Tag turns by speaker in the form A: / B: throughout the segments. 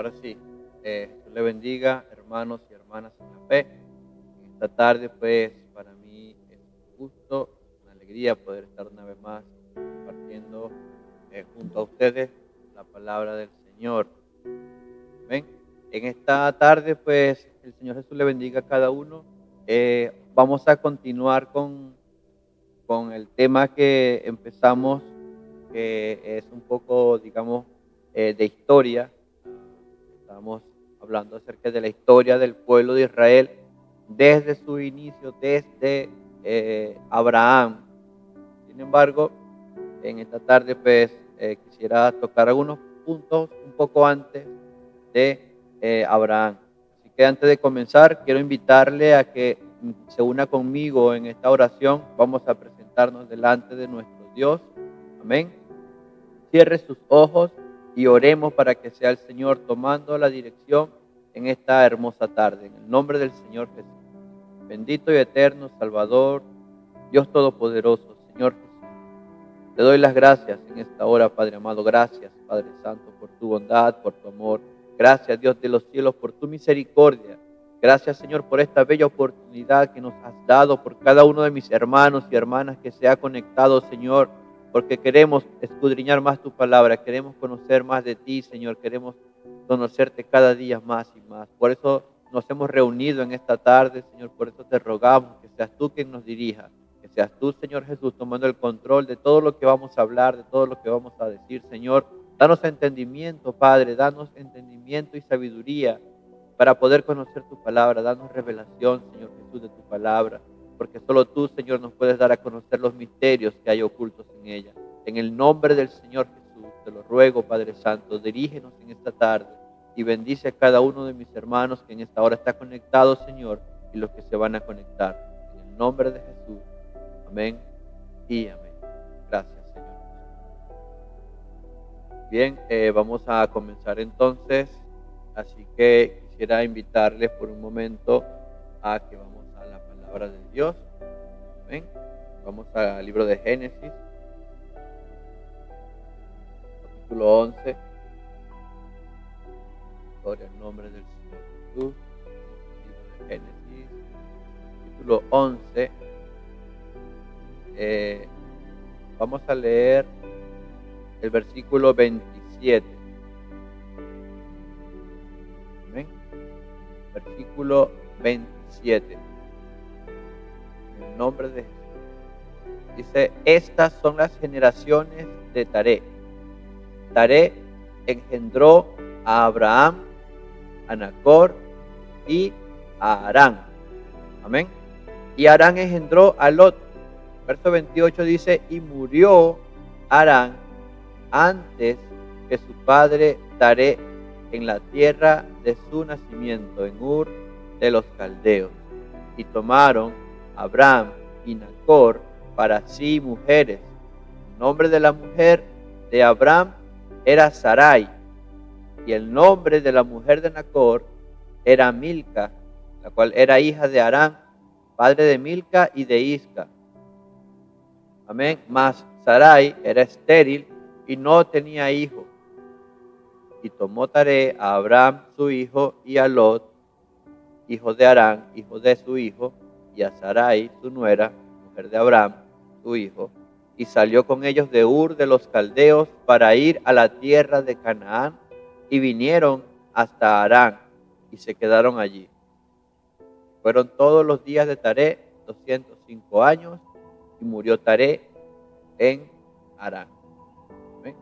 A: Ahora sí, Dios le bendiga, hermanos y hermanas en la fe. Esta tarde, pues, para mí es un gusto, una alegría poder estar una vez más compartiendo junto a ustedes la palabra del Señor. Amén. En esta tarde, pues, el Señor Jesús le bendiga a cada uno. Vamos a continuar con el tema que empezamos, que es un poco, digamos, de historia. Estamos hablando acerca de la historia del pueblo de Israel desde su inicio, desde Abraham. Sin embargo, en esta tarde, pues, quisiera tocar algunos puntos un poco antes de Abraham. Así que antes de comenzar, quiero invitarle a que se una conmigo en esta oración. Vamos a presentarnos delante de nuestro Dios. Amén. Cierre sus ojos y oremos para que sea el Señor tomando la dirección en esta hermosa tarde. En el nombre del Señor Jesús. Bendito y eterno Salvador, Dios Todopoderoso, Señor Jesús. Te doy las gracias en esta hora, Padre amado. Gracias, Padre Santo, por tu bondad, por tu amor. Gracias, Dios de los cielos, por tu misericordia. Gracias, Señor, por esta bella oportunidad que nos has dado, por cada uno de mis hermanos y hermanas que se ha conectado, Señor, porque queremos escudriñar más tu palabra, queremos conocer más de ti, Señor, queremos conocerte cada día más y más. Por eso nos hemos reunido en esta tarde, Señor, por eso te rogamos que seas tú quien nos dirija. Que seas tú, Señor Jesús, tomando el control de todo lo que vamos a hablar, de todo lo que vamos a decir, Señor. Danos entendimiento, Padre, danos entendimiento y sabiduría para poder conocer tu palabra. Danos revelación, Señor Jesús, de tu palabra, porque solo tú, Señor, nos puedes dar a conocer los misterios que hay ocultos en ella. En el nombre del Señor Jesús, te lo ruego, Padre Santo, dirígenos en esta tarde y bendice a cada uno de mis hermanos que en esta hora está conectado, Señor, y los que se van a conectar. En el nombre de Jesús. Amén y amén. Gracias, Señor. Bien, vamos a comenzar entonces. Así que quisiera invitarles por un momento a que vamos a la palabra de Dios. Amén. Vamos al libro de Génesis, capítulo 11. Gloria al nombre del Señor Jesús. Libro de Génesis, capítulo 11. Vamos a leer el versículo 27. Amén. Versículo 27. En el nombre de Jesús. Dice: estas son las generaciones de Taré. Taré engendró a Abraham, a Nacor y a Harán. Amén. Y Harán engendró a Lot. Verso 28 dice: y murió Harán antes que su padre Taré en la tierra de su nacimiento, en Ur de los Caldeos. Y tomaron Abraham y Nacor para sí mujeres. El nombre de la mujer de Abraham era Sarai, y el nombre de la mujer de Nacor era Milca, la cual era hija de Harán, padre de Milca y de Isca. Amén. Mas Sarai era estéril y no tenía hijo. Y tomó Taré a Abraham su hijo y a Lot, hijo de Harán, hijo de su hijo, y a Sarai su nuera, mujer de Abraham, su hijo, y salió con ellos de Ur de los Caldeos para ir a la tierra de Canaán, y vinieron hasta Harán y se quedaron allí. Fueron todos los días de Taré 205 años, y murió Taré en Harán. ¿Ven?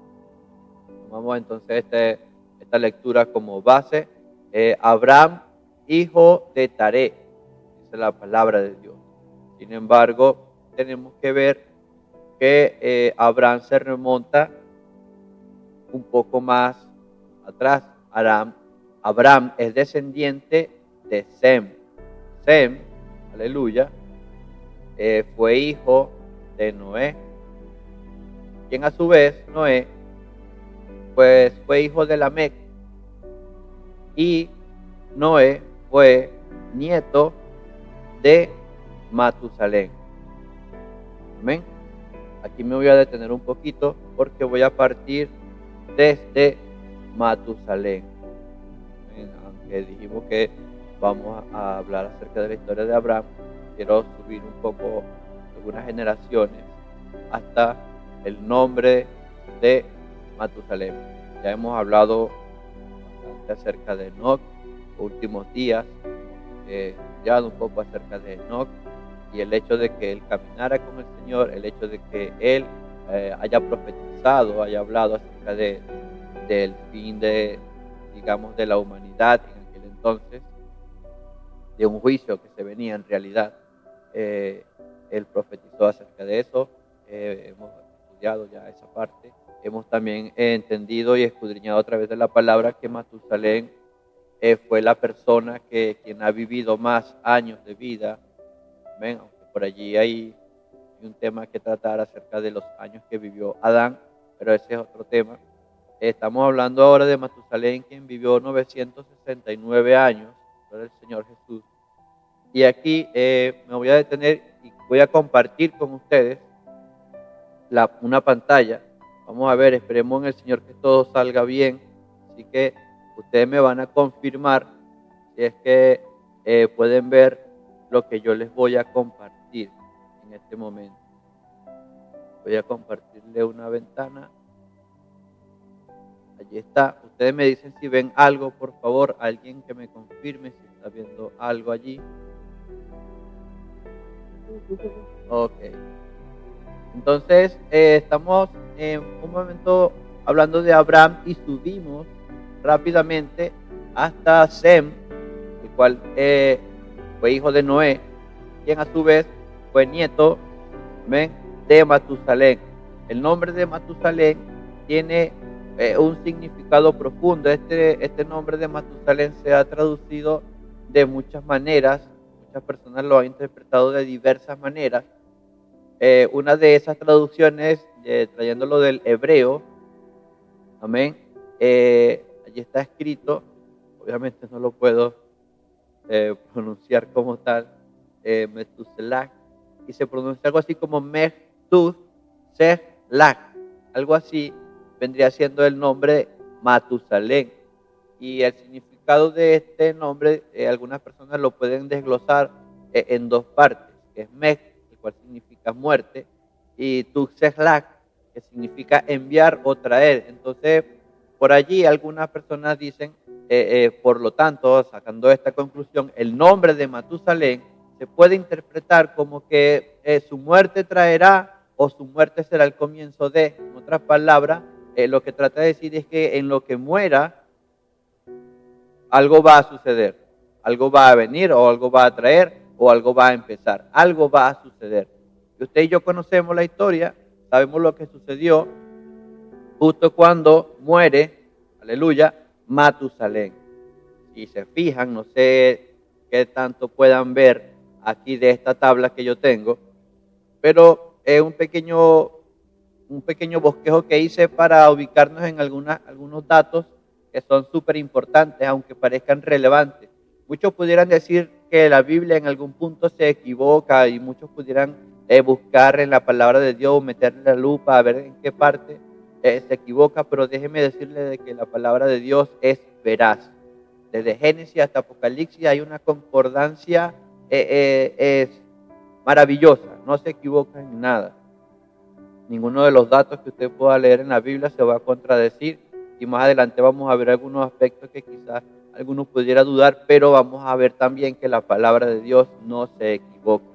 A: Tomamos entonces esta lectura como base. Abraham, hijo de Taré, esa es la palabra de Dios. Sin embargo, tenemos que ver que Abraham se remonta un poco más atrás. Abraham es descendiente de Sem. Sem, aleluya, fue hijo de Noé, quien a su vez Noé pues fue hijo de Lamec, y Noé fue nieto de Matusalén. Amén. Aquí me voy a detener un poquito porque voy a partir desde Matusalén. que dijimos que vamos a hablar acerca de la historia de Abraham, quiero subir un poco algunas generaciones hasta el nombre de Matusalén. Ya hemos hablado bastante acerca de Enoc, últimos días, estudiado un poco acerca de Enoc y el hecho de que él caminara con el Señor, el hecho de que él haya profetizado, haya hablado acerca del fin digamos, de la humanidad en aquel entonces, de un juicio que se venía en realidad. Él profetizó acerca de eso, hemos estudiado ya esa parte, hemos también entendido y escudriñado a través de la palabra que Matusalén fue la persona quien ha vivido más años de vida. Amén. Aunque por allí hay un tema que tratar acerca de los años que vivió Adán, pero ese es otro tema. Estamos hablando ahora de Matusalén, quien vivió 969 años, por el Señor Jesús. Y aquí me voy a detener y voy a compartir con ustedes una pantalla. Vamos a ver, esperemos en el Señor que todo salga bien. Así que ustedes me van a confirmar si es que pueden ver lo que yo les voy a compartir en este momento. Voy a compartirle una ventana. Allí está. Ustedes me dicen si ven algo, por favor. Alguien que me confirme si está viendo algo allí. Ok. Entonces, estamos en un momento hablando de Abraham y subimos rápidamente hasta Sem, el cual fue hijo de Noé, quien a su vez fue nieto de Matusalén. El nombre de Matusalén tiene un significado profundo. Este nombre de Matusalén se ha traducido de muchas maneras, muchas personas lo han interpretado de diversas maneras. Una de esas traducciones, trayéndolo del hebreo, amén, allí está escrito, obviamente no lo puedo pronunciar como tal, Metuselah, y se pronuncia algo así como Metuselah, algo así vendría siendo el nombre Matusalén. Y el significado de este nombre, algunas personas lo pueden desglosar en dos partes, que es Mech, el cual significa muerte, y Tuxeslak, que significa enviar o traer. Entonces, por allí algunas personas dicen, por lo tanto, sacando esta conclusión, el nombre de Matusalén se puede interpretar como que su muerte traerá o su muerte será el comienzo de. En otras palabras, lo que trata de decir es que en lo que muera, algo va a suceder, algo va a venir o algo va a traer o algo va a empezar, algo va a suceder. Y usted y yo conocemos la historia, sabemos lo que sucedió justo cuando muere, aleluya, Matusalén. Si se fijan, no sé qué tanto puedan ver aquí de esta tabla que yo tengo, pero es un pequeño bosquejo que hice para ubicarnos en algunos datos que son súper importantes, aunque parezcan relevantes. Muchos pudieran decir que la Biblia en algún punto se equivoca y muchos pudieran buscar en la palabra de Dios, meterle la lupa a ver en qué parte se equivoca, pero déjeme decirle de que la palabra de Dios es veraz. Desde Génesis hasta Apocalipsis hay una concordancia es maravillosa, no se equivoca en nada. Ninguno de los datos que usted pueda leer en la Biblia se va a contradecir, y más adelante vamos a ver algunos aspectos que quizás algunos pudiera dudar, pero vamos a ver también que la palabra de Dios no se equivoca.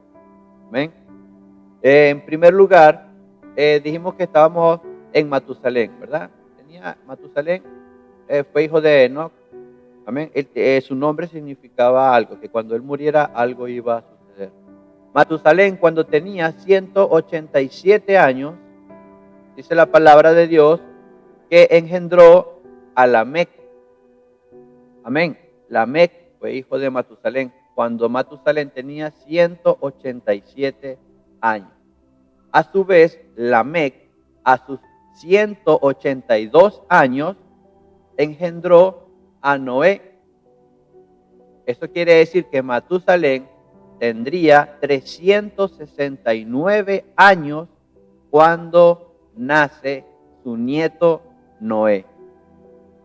A: Amén. En primer lugar, dijimos que estábamos en Matusalén, ¿verdad? Matusalén fue hijo de Enoc. Amén. Su nombre significaba algo, que cuando él muriera algo iba a suceder. Matusalén, cuando tenía 187 años, dice la palabra de Dios, que engendró a Lamec. Amén. Lamec fue hijo de Matusalén cuando Matusalén tenía 187 años. A su vez, Lamec, a sus 182 años, engendró a Noé. Eso quiere decir que Matusalén tendría 369 años cuando nace su nieto Noé.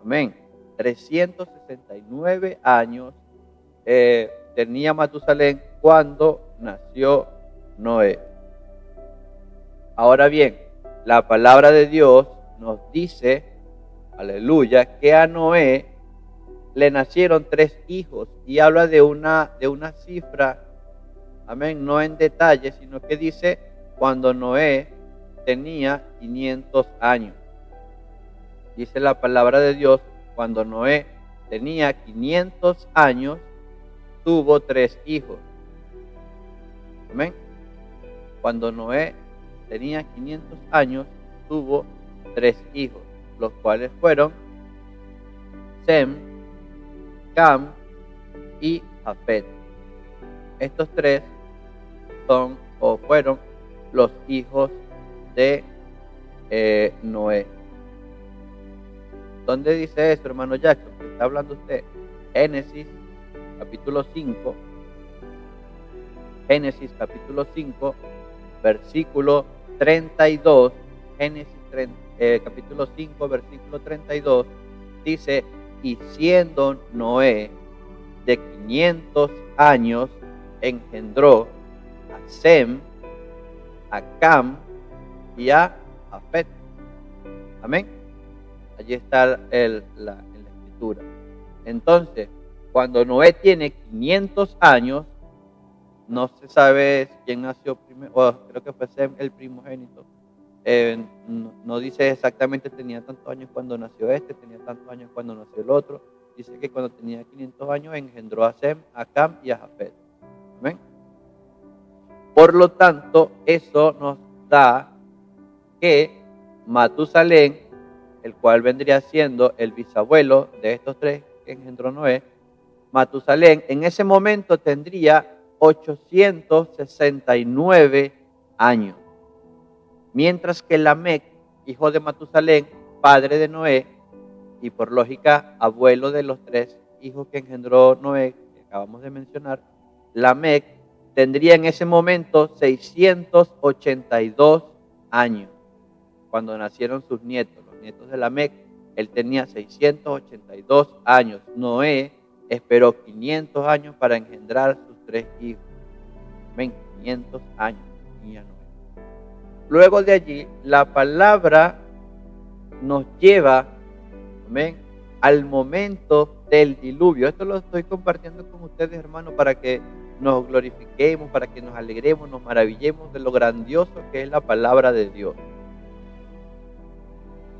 A: Amén. 369 669 años tenía Matusalén cuando nació Noé. Ahora bien, la palabra de Dios nos dice, aleluya, que a Noé le nacieron 3 hijos y habla de una cifra, amén, no en detalle, sino que dice cuando Noé tenía 500 años. Dice la palabra de Dios, cuando Noé tenía 500 años, tuvo 3 hijos. Amén. Cuando Noé tenía 500 años, tuvo 3 hijos, los cuales fueron Sem, Cam y Jafet. Estos 3 son o fueron los hijos de Noé. ¿Dónde dice eso, hermano Jackson? ¿Qué está hablando usted? Génesis capítulo 5. Génesis capítulo 5, versículo 32. Génesis capítulo 5, versículo 32. Dice, y siendo Noé de 500 años, engendró a Sem, a Cam y a Jafet. Amén. Allí está en la escritura. Entonces, cuando Noé tiene 500 años, no se sabe quién nació primero, creo que fue Sem el primogénito. No dice exactamente tenía tantos años cuando nació tenía tantos años cuando nació el otro. Dice que cuando tenía 500 años engendró a Sem, a Cam y a Jafet. Amén. Por lo tanto, eso nos da que Matusalén, el cual vendría siendo el bisabuelo de estos 3 que engendró Noé, Matusalén en ese momento tendría 869 años. Mientras que Lamec, hijo de Matusalén, padre de Noé, y por lógica abuelo de los 3 hijos que engendró Noé, que acabamos de mencionar, Lamec tendría en ese momento 682 años cuando nacieron sus nietos, los nietos de Lamec. Él tenía 682 años. Noé esperó 500 años para engendrar sus 3 hijos. Amén, 500 años tenía Noé. Luego de allí, la palabra nos lleva, amén, al momento del diluvio. Esto lo estoy compartiendo con ustedes, hermanos, para que nos glorifiquemos, para que nos alegremos, nos maravillemos de lo grandioso que es la palabra de Dios.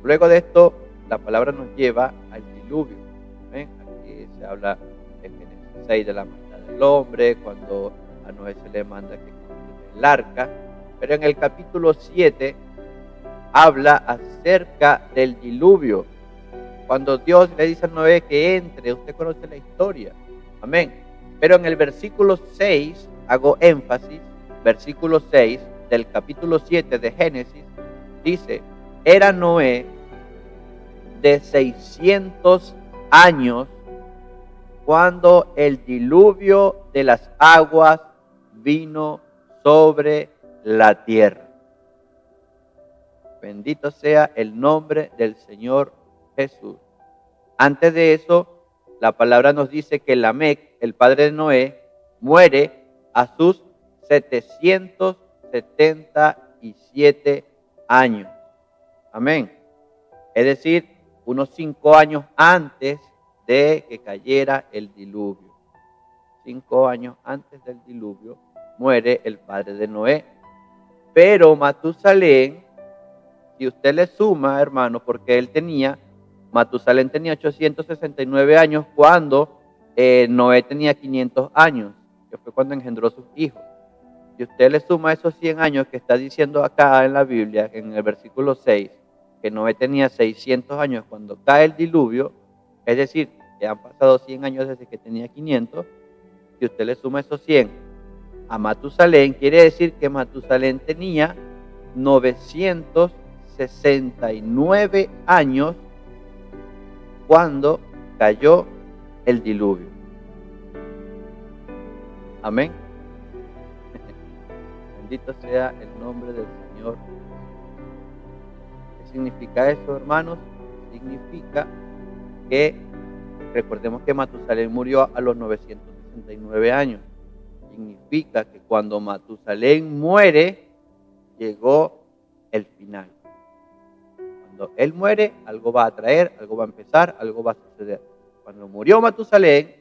A: Luego de esto, la palabra nos lleva al diluvio. ¿Ven? Aquí se habla en Génesis 6 de la maldad del hombre, cuando a Noé se le manda que construya el arca. Pero en el capítulo 7 habla acerca del diluvio. Cuando Dios le dice a Noé que entre, usted conoce la historia. Amén. Pero en el versículo 6, hago énfasis, versículo 6 del capítulo 7 de Génesis, dice, era Noé de 600 años cuando el diluvio de las aguas vino sobre la tierra. Bendito sea el nombre del Señor Jesús. Antes de eso, la palabra nos dice que Lamec, el padre de Noé, muere a sus 777 años. Amén. Es decir, unos 5 años antes de que cayera el diluvio. 5 años antes del diluvio muere el padre de Noé. Pero Matusalén, si usted le suma, hermano, porque Matusalén tenía 869 años cuando Noé tenía 500 años, que fue cuando engendró sus hijos. Si usted le suma esos 100 años que está diciendo acá en la Biblia, en el versículo 6, que Noé tenía 600 años cuando cae el diluvio, es decir, que han pasado 100 años desde que tenía 500, si usted le suma esos 100 a Matusalén, quiere decir que Matusalén tenía 969 años cuando cayó el diluvio. Amén. Bendito sea el nombre del Señor. ¿Qué significa eso, hermanos? Significa que Recordemos que Matusalén murió a los 969 años. Significa que cuando Matusalén muere, llegó el final. Cuando él muere, algo va a traer, algo va a empezar, algo va a suceder. Cuando murió Matusalén,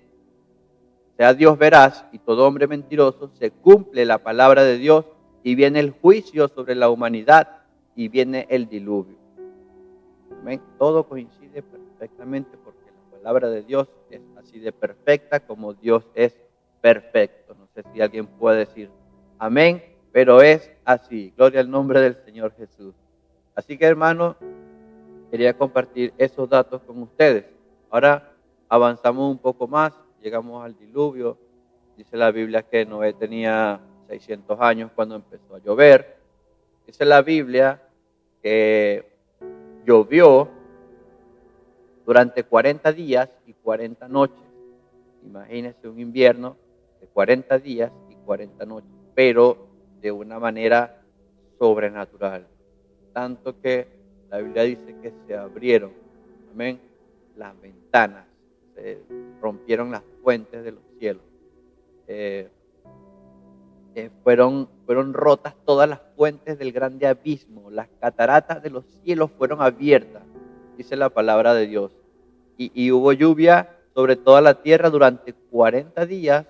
A: sea Dios veraz y todo hombre mentiroso, se cumple la palabra de Dios y viene el juicio sobre la humanidad y viene el diluvio. Amén. Todo coincide perfectamente porque la palabra de Dios es así de perfecta como Dios es perfecto. No sé si alguien puede decir amén, pero es así. Gloria al nombre del Señor Jesús. Así que, hermanos, quería compartir esos datos con ustedes. Ahora avanzamos un poco más, llegamos al diluvio. Dice la Biblia que Noé tenía 600 años cuando empezó a llover. Dice la Biblia que llovió durante 40 días y 40 noches. Imagínense un invierno de 40 días y 40 noches, pero de una manera sobrenatural. Tanto que la Biblia dice que se abrieron, amén, las ventanas, se rompieron las fuentes de los cielos. Fueron rotas todas las fuentes del grande abismo, las cataratas de los cielos fueron abiertas, dice la palabra de Dios. Y hubo lluvia sobre toda la tierra durante 40 días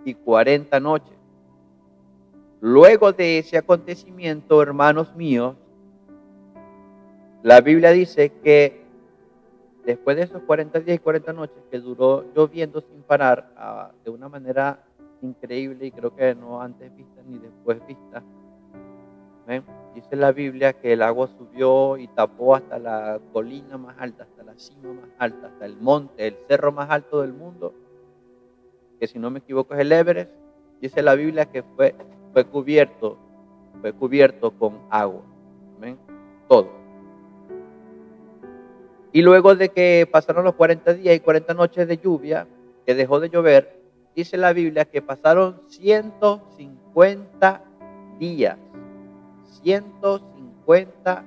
A: y 40 noches. Luego de ese acontecimiento, hermanos míos, la Biblia dice que después de esos 40 días y 40 noches que duró lloviendo sin parar, de una manera increíble y creo que no antes vista ni después vista, ¿ven? Dice la Biblia que el agua subió y tapó hasta la colina más alta, hasta la cima más alta, hasta el monte, el cerro más alto del mundo, que si no me equivoco es el Everest. Dice la Biblia que fue cubierto con agua. ¿Ven? Todo. Y luego de que pasaron los 40 días y 40 noches de lluvia, que dejó de llover, dice la Biblia que pasaron 150 días. 150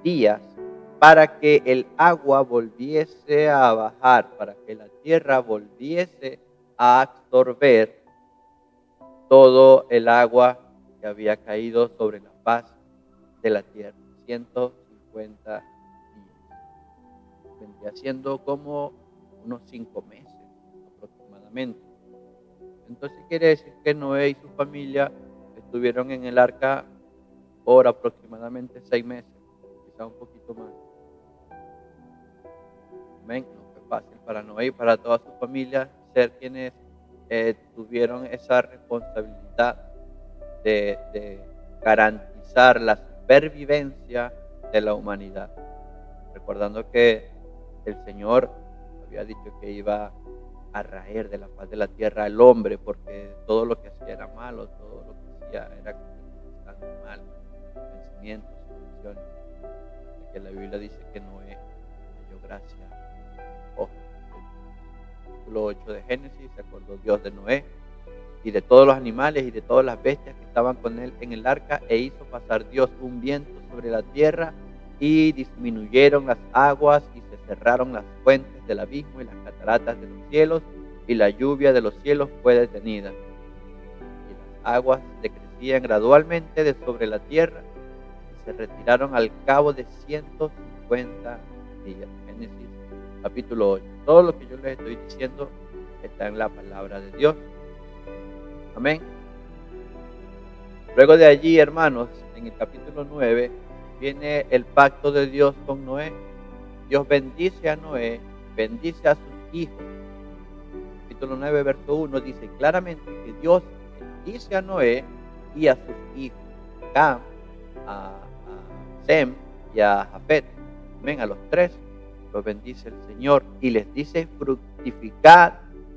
A: días para que el agua volviese a bajar, para que la tierra volviese a absorber todo el agua que había caído sobre la faz de la tierra. 150 días. Vendría siendo como unos 5 meses aproximadamente. Entonces quiere decir que Noé y su familia estuvieron en el arca por aproximadamente 6 meses, quizá un poquito más. Amén. No fue fácil para Noé y para toda su familia ser quienes tuvieron esa responsabilidad de garantizar la supervivencia de la humanidad. Recordando que el Señor había dicho que iba a raer de la faz de la tierra al hombre, porque todo lo que hacía era malo, todo lo que hacía era bastante mal, pensamientos, acciones. Hasta que la Biblia dice que Noé halló gracia. El capítulo 8 de Génesis, se acordó Dios de Noé y de todos los animales y de todas las bestias que estaban con él en el arca, e hizo pasar Dios un viento sobre la tierra y disminuyeron las aguas y se cerraron las fuentes del abismo y las cataratas de los cielos, y la lluvia de los cielos fue detenida. Y las aguas decrecían gradualmente de sobre la tierra y se retiraron al cabo de 150 días. Génesis capítulo 8. Todo lo que yo les estoy diciendo está en la palabra de Dios. Amén. Luego de allí, hermanos, en el capítulo 9 viene el pacto de Dios con Noé. Dios bendice a Noé, bendice a sus hijos. Capítulo 9, verso 1 dice claramente que Dios bendice a Noé y a sus hijos, Cam, a Sem y a Jafet. Amén. A los tres los bendice el Señor y les dice: fructificad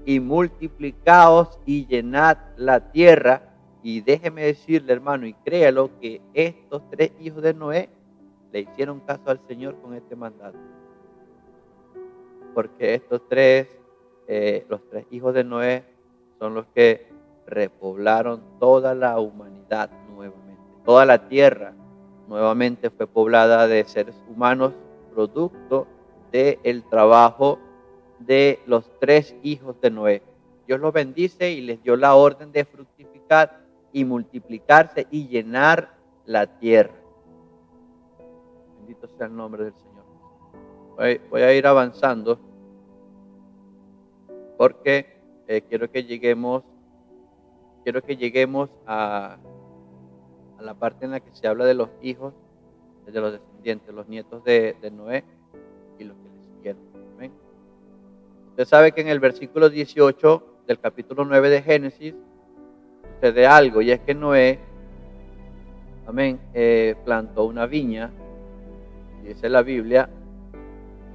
A: y multiplicaos y llenad la tierra. Y déjeme decirle, hermano, y créalo, que estos tres hijos de Noé le hicieron caso al Señor con este mandato. Porque estos los tres hijos de Noé son los que repoblaron toda la humanidad nuevamente. Toda la tierra nuevamente fue poblada de seres humanos, producto del trabajo de los 3 hijos de Noé. Dios los bendice y les dio la orden de fructificar y multiplicarse y llenar la tierra. Bendito sea el nombre del Señor. Voy a ir avanzando porque quiero que lleguemos a la parte en la que se habla de los hijos, de los descendientes, los nietos de Noé y los que le siguieron. Amén. Usted sabe que en el versículo 18 del capítulo 9 de Génesis sucede algo, y es que Noé, amén, plantó una viña, y dice la Biblia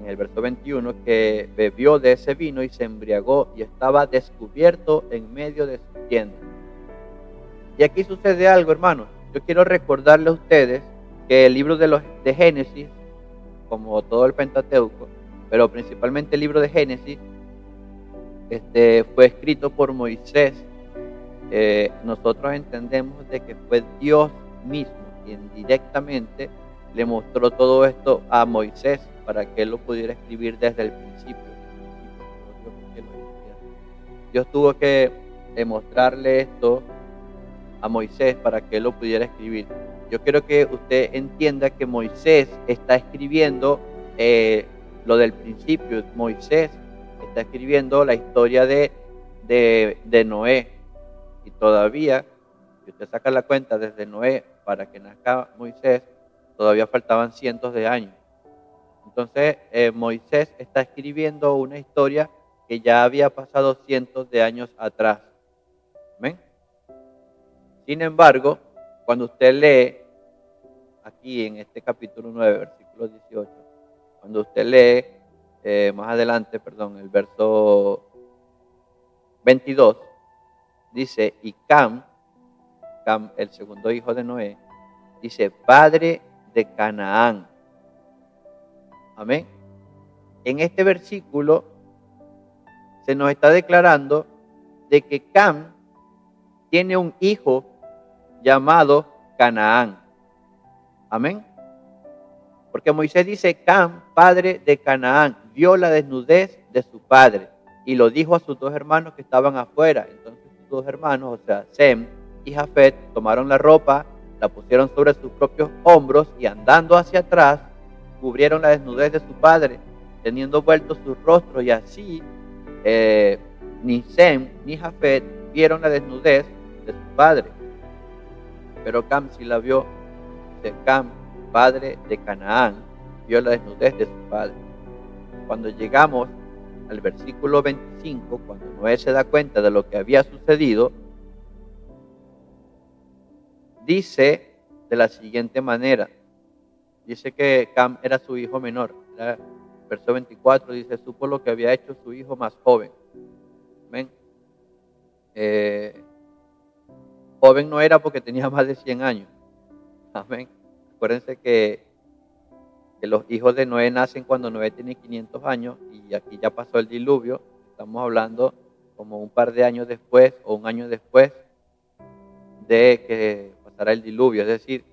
A: en el verso 21 que bebió de ese vino y se embriagó y estaba descubierto en medio de su tienda. Y aquí sucede algo, hermanos. Yo quiero recordarle a ustedes que el libro de Génesis, como todo el Pentateuco, pero principalmente el libro de Génesis, fue escrito por Moisés. Nosotros entendemos de que fue Dios mismo quien directamente le mostró todo esto a Moisés para que él lo pudiera escribir desde el principio. Dios tuvo que demostrarle esto a Moisés para que él lo pudiera escribir. Yo quiero que usted entienda que Moisés está escribiendo lo del principio. Moisés está escribiendo la historia de Noé. Y todavía, si usted saca la cuenta desde Noé para que nazca Moisés, todavía faltaban cientos de años. Entonces, Moisés está escribiendo una historia que ya había pasado cientos de años atrás. ¿Amén? Sin embargo, cuando usted lee aquí en este capítulo 9, versículo 18, cuando usted lee más adelante, el verso 22, dice, y Cam, el segundo hijo de Noé, dice, padre de Canaán. Amén. En este versículo se nos está declarando de que Cam tiene un hijo llamado Canaán. Amén. Porque Moisés dice, Cam, padre de Canaán, vio la desnudez de su padre y lo dijo a sus 2 hermanos que estaban afuera. Entonces sus 2 hermanos, o sea, Sem y Jafet, tomaron la ropa, la pusieron sobre sus propios hombros y andando hacia atrás, cubrieron la desnudez de su padre, teniendo vueltos sus rostros, y así ni Sem ni Jafet vieron la desnudez de su padre. Pero Cam sí la vio. De Cam, padre de Canaán, vio la desnudez de su padre. Cuando llegamos al versículo 25, cuando Noé se da cuenta de lo que había sucedido, dice de la siguiente manera. Dice que Cam era su hijo menor. Verso 24 dice, supo lo que había hecho su hijo más joven. Amén. Joven no era porque tenía más de 100 años. Amén. Acuérdense que los hijos de Noé nacen cuando Noé tiene 500 años y aquí ya pasó el diluvio. Estamos hablando como un par de años después o un año después de que pasara el diluvio. Es decir,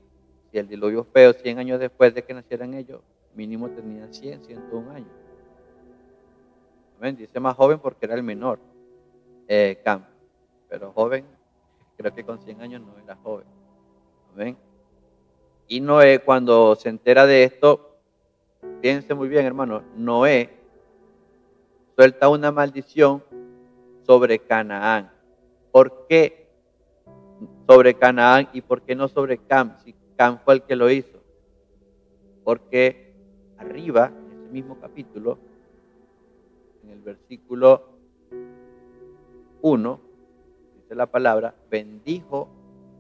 A: si el diluvio fue 100 años después de que nacieran ellos, mínimo tenían 100, 101 años. Amén. Dice más joven porque era el menor, Cam. Pero joven, creo que con 100 años no era joven. Amén. Y Noé, cuando se entera de esto, fíjense muy bien, hermano, Noé suelta una maldición sobre Canaán. ¿Por qué sobre Canaán y por qué no sobre Cam? Si Cam fue el que lo hizo. Porque arriba, en ese mismo capítulo, en el versículo 1, dice la palabra, bendijo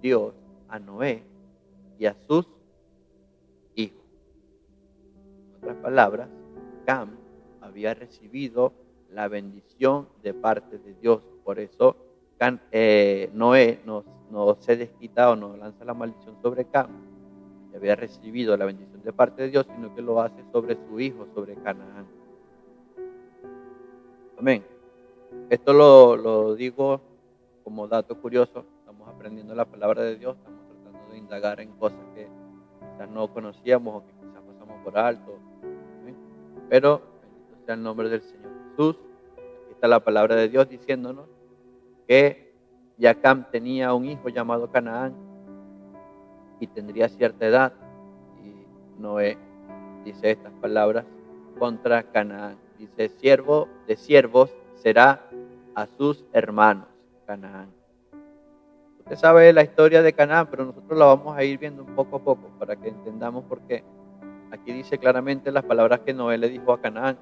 A: Dios a Noé y a sus hijos. En otras palabras, Cam había recibido la bendición de parte de Dios. Por eso Noé no se desquita o no lanza la maldición sobre Cam, que había recibido la bendición de parte de Dios, sino que lo hace sobre su hijo, sobre Canaán. Amén. Esto lo digo como dato curioso. Estamos aprendiendo la palabra de Dios, estamos tratando de indagar en cosas que quizás no conocíamos o que quizás pasamos por alto. Amén. Pero bendito sea el nombre del Señor. Jesús. Aquí está la palabra de Dios diciéndonos que Yacam tenía un hijo llamado Canaán y tendría cierta edad. Y Noé dice estas palabras contra Canaán. Dice: siervo de siervos será a sus hermanos, Canaán. Usted sabe la historia de Canaán, pero nosotros la vamos a ir viendo poco a poco para que entendamos por qué. Aquí dice claramente las palabras que Noé le dijo a Canaán.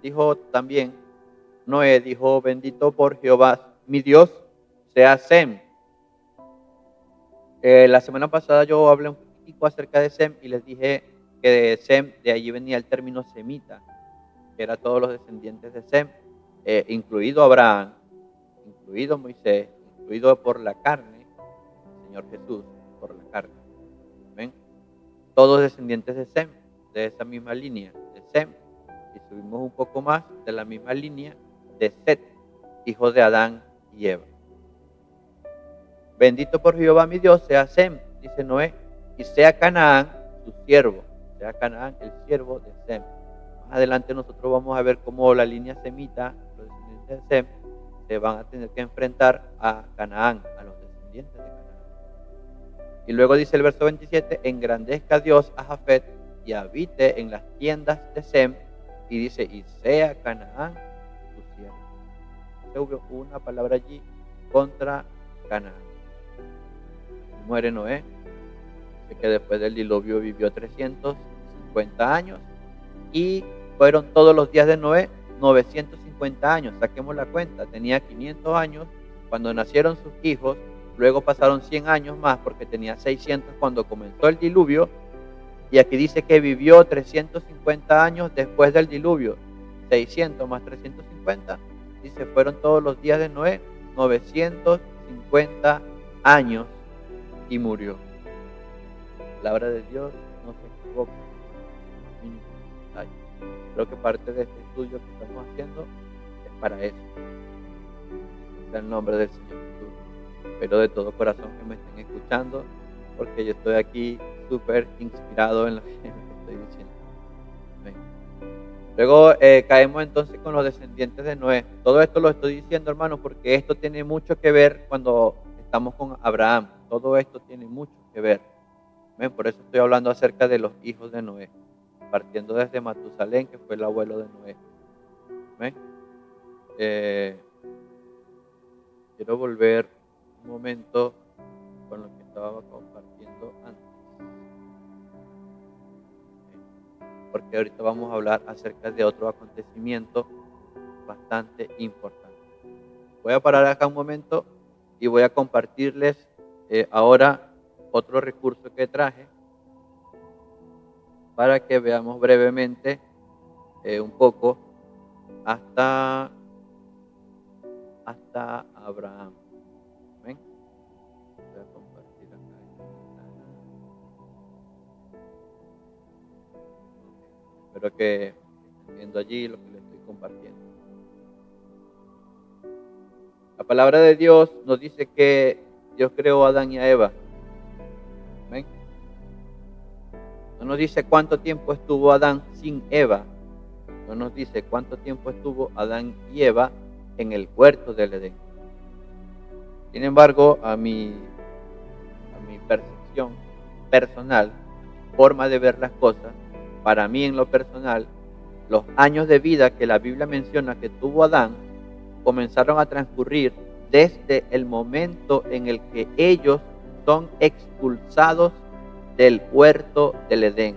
A: Dijo también, Noé dijo: bendito por Jehová, mi Dios, sea Sem. La semana pasada yo hablé un poquitico acerca de Sem y les dije que de Sem, de allí venía el término semita, que era todos los descendientes de Sem, incluido Abraham, incluido Moisés, incluido por la carne, el Señor Jesús, por la carne. ¿Ven? Todos descendientes de Sem, de esa misma línea, de Sem, y subimos un poco más de la misma línea de Set, hijo de Adán y Eva. Bendito por Jehová mi Dios sea Sem, dice Noé, y sea Canaán su siervo, sea Canaán el siervo de Sem. Más adelante nosotros vamos a ver cómo la línea semita, los descendientes de Sem, se van a tener que enfrentar a Canaán, a los descendientes de Canaán. Y luego dice el verso 27, engrandezca Dios a Jafet y habite en las tiendas de Sem, y dice, y sea Canaán su siervo. Se hubo una palabra allí contra Canaán. Muere Noé, que después del diluvio vivió 350 años y fueron todos los días de Noé 950 años. Saquemos la cuenta, tenía 500 años cuando nacieron sus hijos, luego pasaron 100 años más porque tenía 600 cuando comenzó el diluvio, y aquí dice que vivió 350 años después del diluvio. 600 más 350, dice, fueron todos los días de Noé 950 años y murió. La palabra de Dios no se equivoca. Creo que parte de este estudio que estamos haciendo es para eso. En el nombre del Señor Jesús. Pero de todo corazón que me estén escuchando, porque yo estoy aquí súper inspirado en lo que estoy diciendo. Amén. Luego caemos entonces con los descendientes de Noé. Todo esto lo estoy diciendo, hermanos, porque esto tiene mucho que ver cuando estamos con Abraham. Todo esto tiene mucho que ver. Amén. Por eso estoy hablando acerca de los hijos de Noé, partiendo desde Matusalén, que fue el abuelo de Noé. Amén. Quiero volver un momento con lo que estaba compartiendo antes, porque ahorita vamos a hablar acerca de otro acontecimiento bastante importante. Voy a parar acá un momento y voy a compartirles ahora otro recurso que traje para que veamos brevemente un poco hasta Abraham. ¿Ven? Voy a compartir acá. Espero que estén viendo allí lo que les estoy compartiendo. La palabra de Dios nos dice que Dios creó a Adán y a Eva. ¿Ven? No nos dice cuánto tiempo estuvo Adán sin Eva. No nos dice cuánto tiempo estuvo Adán y Eva en el huerto del Edén. Sin embargo, a mi percepción personal, forma de ver las cosas, para mí en lo personal, los años de vida que la Biblia menciona que tuvo Adán comenzaron a transcurrir desde el momento en el que ellos son expulsados del huerto del Edén.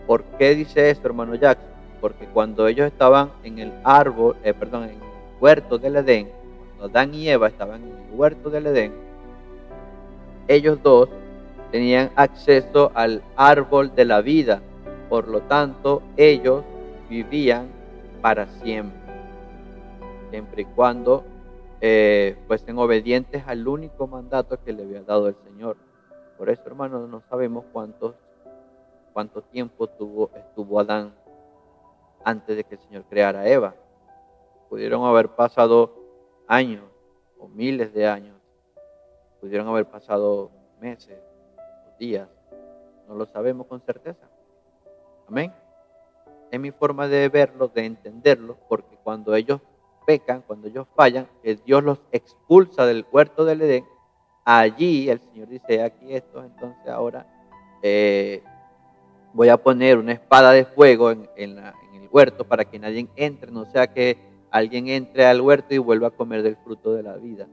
A: ¿Por qué dice esto, hermano Jackson? Porque cuando ellos estaban en el en el huerto del Edén, cuando Adán y Eva estaban en el huerto del Edén, ellos dos tenían acceso al árbol de la vida, por lo tanto ellos vivían para siempre, siempre y cuando fuesen obedientes al único mandato que le había dado el Señor. Por eso, hermanos, no sabemos cuánto tiempo estuvo Adán antes de que el Señor creara a Eva. Pudieron haber pasado años o miles de años, pudieron haber pasado meses o días, no lo sabemos con certeza. Amén. es mi forma de verlo, de entenderlo, porque cuando ellos pecan, cuando ellos fallan, que Dios los expulsa del huerto del Edén, allí el Señor dice, aquí estos, entonces ahora voy a poner una espada de fuego en el huerto para que nadie entre, no sea que alguien entre al huerto y vuelva a comer del fruto de la vida.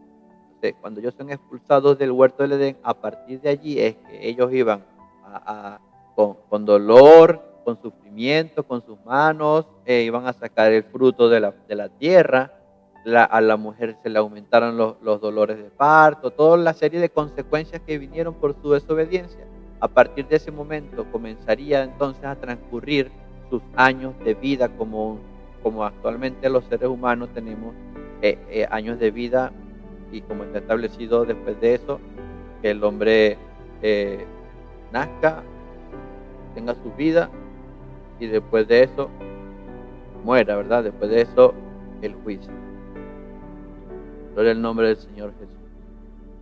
A: Entonces, cuando ellos son expulsados del huerto del Edén, a partir de allí es que ellos iban con dolor, con sufrimiento, con sus manos, iban a sacar el fruto de la tierra. A la mujer se le aumentaron los dolores de parto, toda la serie de consecuencias que vinieron por su desobediencia. A partir de ese momento comenzaría entonces a transcurrir sus años de vida como actualmente los seres humanos tenemos años de vida, y como está establecido después de eso, que el hombre nazca, tenga su vida y después de eso muera, ¿verdad? Después de eso el juicio. Gloria al nombre del Señor Jesús.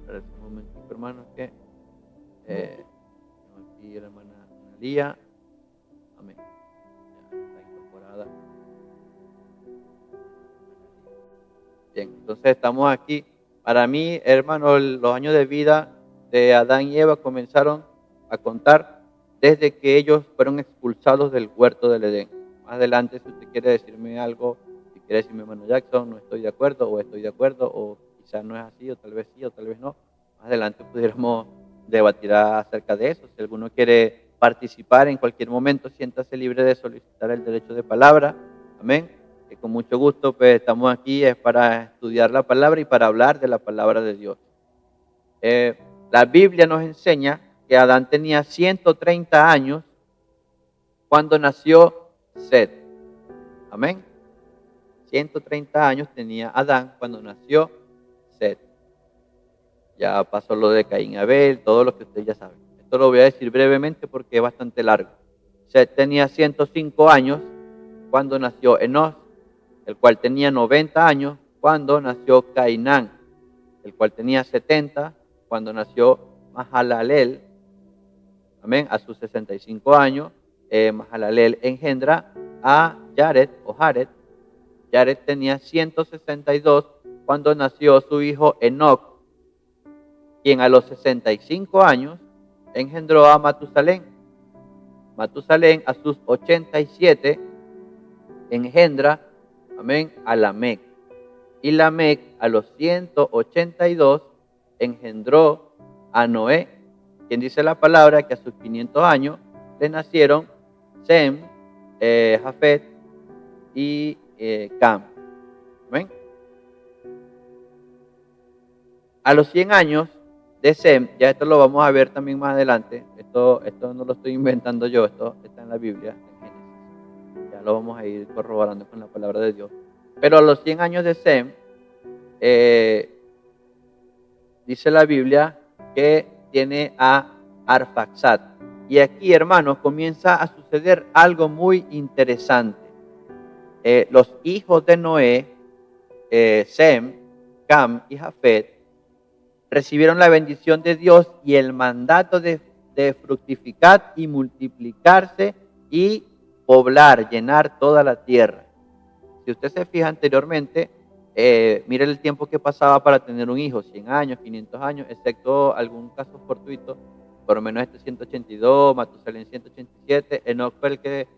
A: Espera un momentito, hermanos, que tengo aquí la hermana Analía. Amén. Ya está incorporada. Bien, entonces estamos aquí. Para mí, hermanos, los años de vida de Adán y Eva comenzaron a contar desde que ellos fueron expulsados del huerto del Edén. Más adelante, si usted quiere decirme algo, si quiere decirme, hermano Jackson, no estoy de acuerdo, o estoy de acuerdo, o quizás no es así, o tal vez sí, o tal vez no. Más adelante pudiéramos debatir acerca de eso. Si alguno quiere participar en cualquier momento, siéntase libre de solicitar el derecho de palabra. Amén. Que con mucho gusto pues estamos aquí es para estudiar la palabra y para hablar de la palabra de Dios. La Biblia nos enseña que Adán tenía 130 años cuando nació Set. Amén. 130 años tenía Adán cuando nació Set. Ya pasó lo de Caín y Abel, todo lo que ustedes ya saben. Esto lo voy a decir brevemente porque es bastante largo. Set tenía 105 años cuando nació Enos, el cual tenía 90 años cuando nació Cainán, el cual tenía 70 cuando nació Mahalalel. Amén. A sus 65 años, Mahalalel engendra a Jared o Jared. Jared tenía 162 cuando nació su hijo Enoc, quien a los 65 años engendró a Matusalén. Matusalén a sus 87 engendra, amén, a Lamec. Y Lamec a los 182 engendró a Noé, quien dice la palabra que a sus 500 años le nacieron Sem, Jafet y Cam. Amén. A los 100 años de Sem, ya esto lo vamos a ver también más adelante, esto no lo estoy inventando yo, esto está en la Biblia, en Génesis. Ya lo vamos a ir corroborando con la palabra de Dios. Pero a los 100 años de Sem, dice la Biblia que tiene a Arfaxad. Y aquí, hermanos, comienza a suceder algo muy interesante. Los hijos de Noé, Sem, Cam y Jafet, recibieron la bendición de Dios y el mandato de fructificar y multiplicarse y poblar, llenar toda la tierra. Si usted se fija anteriormente, mire el tiempo que pasaba para tener un hijo, 100 años, 500 años, excepto algún caso fortuito, por lo menos este 182, Matusalén 187, Enoc fue el que,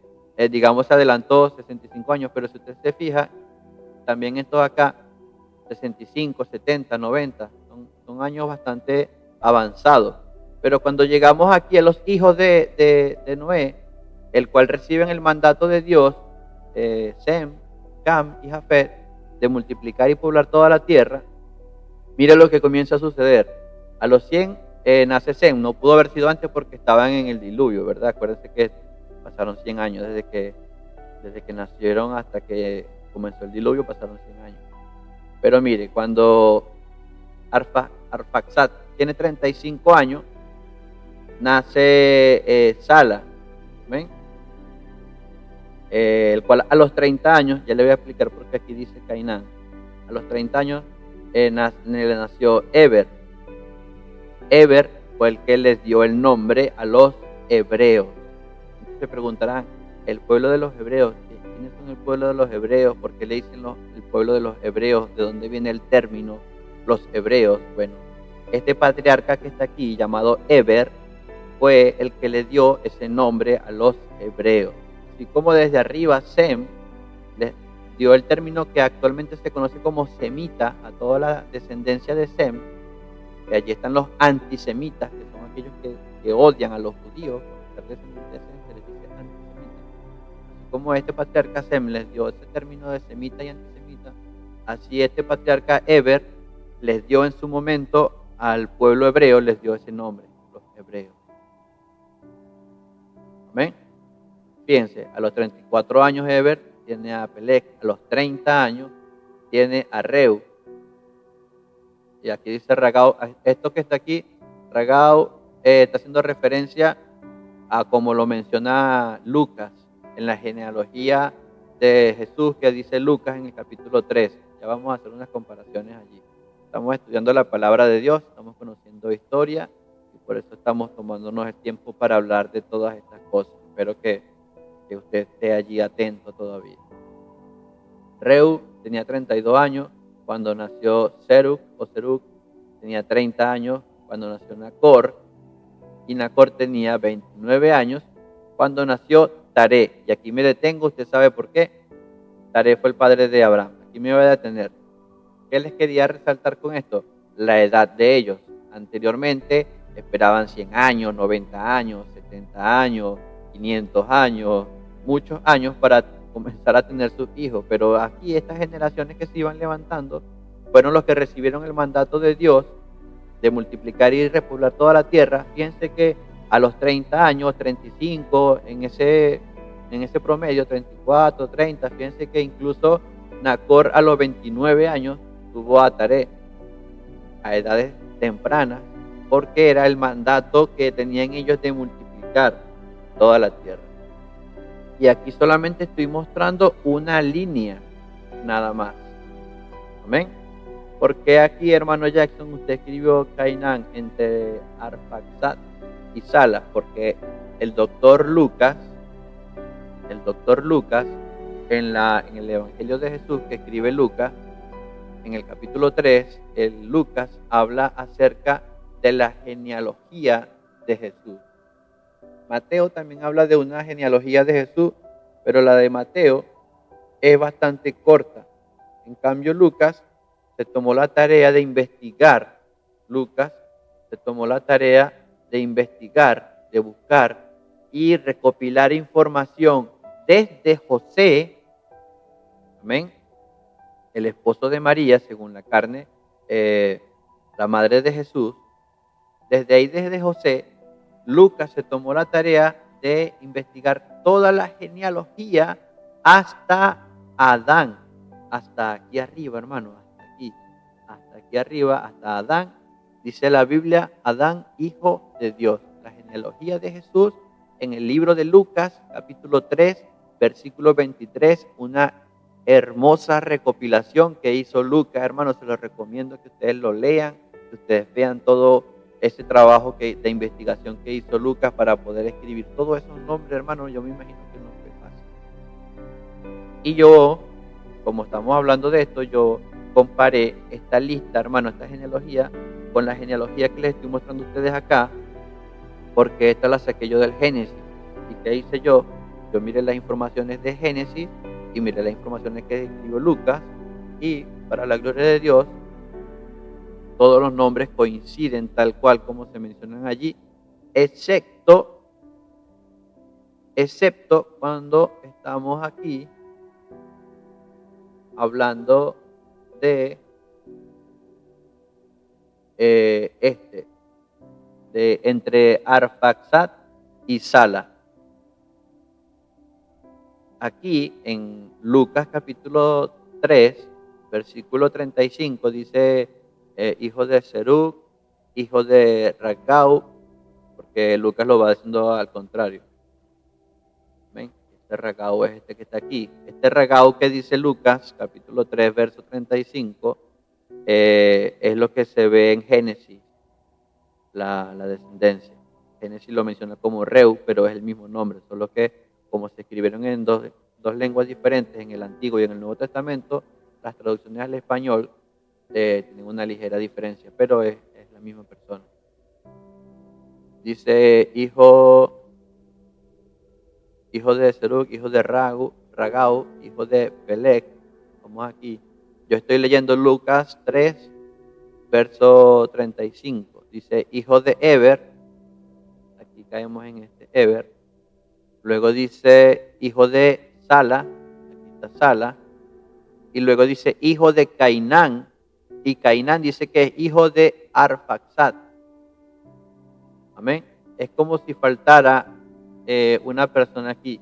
A: digamos, se adelantó 65 años, pero si usted se fija, también estos acá, 65, 70, 90, son años bastante avanzados. Pero cuando llegamos aquí a los hijos de Noé, el cual reciben el mandato de Dios, Sem, Cam y Jafet, de multiplicar y poblar toda la tierra, mire lo que comienza a suceder. A los 100 nace Sem, no pudo haber sido antes porque estaban en el diluvio, ¿verdad? Acuérdense que pasaron 100 años desde que nacieron hasta que comenzó el diluvio, pasaron 100 años. Pero mire, cuando Arfaxad tiene 35 años, nace Sala, ¿ven? El cual a los 30 años, ya le voy a explicar por qué aquí dice Cainán, a los 30 años le nació Eber. Eber fue el que les dio el nombre a los hebreos. Entonces se preguntarán, el pueblo de los hebreos. ¿Quiénes son el pueblo de los hebreos? ¿Por qué le dicen el pueblo de los hebreos? ¿De dónde viene el término los hebreos? Bueno, este patriarca que está aquí, llamado Eber, fue el que le dio ese nombre a los hebreos. Así como desde arriba Sem les dio el término que actualmente se conoce como semita a toda la descendencia de Sem, que allí están los antisemitas, que son aquellos que odian a los judíos, por ser descendientes de Sem se les dice antisemitas. Así como este patriarca Sem les dio ese término de semita y antisemita, así este patriarca Eber les dio en su momento al pueblo hebreo, les dio ese nombre, los hebreos. Amén. Fíjense, a los 34 años Eber tiene a Pelec, a los 30 años tiene a Reu. Y aquí dice Ragau, esto que está aquí, Ragau está haciendo referencia a como lo menciona Lucas en la genealogía de Jesús que dice Lucas en el capítulo 3. Ya vamos a hacer unas comparaciones allí. Estamos estudiando la palabra de Dios, estamos conociendo historia y por eso estamos tomándonos el tiempo para hablar de todas estas cosas. Espero que usted esté allí atento todavía. Reu tenía 32 años cuando nació Serug, tenía 30 años cuando nació Nacor, y Nacor tenía 29 años cuando nació Taré. Y aquí me detengo, usted sabe por qué. Taré fue el padre de Abraham. Aquí me voy a detener. ¿Qué les quería resaltar con esto? La edad de ellos. Anteriormente esperaban 100 años, 90 años, 70 años, 500 años, muchos años para comenzar a tener sus hijos. Pero aquí estas generaciones que se iban levantando fueron los que recibieron el mandato de Dios de multiplicar y repoblar toda la tierra. Fíjense que a los 30 años, 35, en ese promedio, 34, 30, fíjense que incluso Nacor a los 29 años tuvo a Taré a edades tempranas, porque era el mandato que tenían ellos de multiplicar toda la tierra. Y aquí solamente estoy mostrando una línea, nada más. Amén. Porque aquí, hermano Jackson, usted escribió Cainán entre Arphaxad y Sala? Porque el doctor Lucas, en el Evangelio de Jesús que escribe Lucas, en el capítulo 3, el Lucas habla acerca de la genealogía de Jesús. Mateo también habla de una genealogía de Jesús, pero la de Mateo es bastante corta. En cambio, Lucas se tomó la tarea de investigar. De buscar y recopilar información desde José, amén, el esposo de María, según la carne, la madre de Jesús. Desde José, Lucas se tomó la tarea de investigar toda la genealogía hasta Adán, hasta aquí arriba, hermano, hasta aquí arriba, hasta Adán. Dice la Biblia, Adán, hijo de Dios. La genealogía de Jesús en el libro de Lucas, capítulo 3, versículo 23, una hermosa recopilación que hizo Lucas, hermanos. Se los recomiendo que ustedes lo lean, que ustedes vean todo ese trabajo de investigación que hizo Lucas para poder escribir todos esos nombres, hermanos. Yo me imagino que no fue fácil. Y yo, como estamos hablando de esto, yo comparé esta lista, hermano, esta genealogía, con la genealogía que les estoy mostrando a ustedes acá, porque esta la saqué yo del Génesis. ¿Y qué hice yo? Yo miré las informaciones de Génesis y miré las informaciones que escribió Lucas, y para la gloria de Dios, todos los nombres coinciden tal cual como se mencionan allí, excepto cuando estamos aquí hablando de de entre Arphaxad y Sala. Aquí en Lucas capítulo 3, versículo 35, dice hijo de Serug, hijo de Ragau, porque Lucas lo va diciendo al contrario. ¿Ven? Este Ragau es este que está aquí. Este Ragau que dice Lucas capítulo 3, verso 35, es lo que se ve en Génesis, la descendencia. Génesis lo menciona como Reu, pero es el mismo nombre, solo que como se escribieron en dos lenguas diferentes, en el Antiguo y en el Nuevo Testamento, las traducciones al español tienen una ligera diferencia, pero es la misma persona. Dice hijo de Serug, hijo de Ragau, hijo de Pelec. Vamos aquí. Yo estoy leyendo Lucas 3, verso 35. Dice hijo de Eber. Aquí caemos en este Eber. Luego dice hijo de Sala. Aquí está Sala. Y luego dice hijo de Cainán. Y Cainán dice que es hijo de Arfaxad. Amén. Es como si faltara una persona aquí.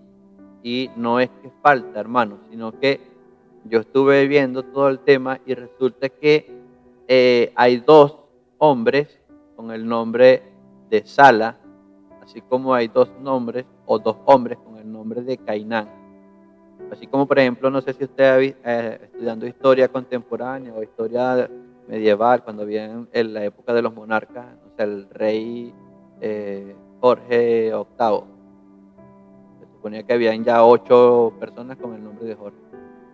A: Y no es que falta, hermano, sino que yo estuve viendo todo el tema y resulta que hay dos hombres con el nombre de Sala, así como hay dos nombres o dos hombres con el nombre de Cainán. Así como, por ejemplo, no sé si usted estudiando historia contemporánea o historia medieval, cuando había en la época de los monarcas, o sea, el rey Jorge VIII. Se suponía que habían ya 8 personas con el nombre de Jorge,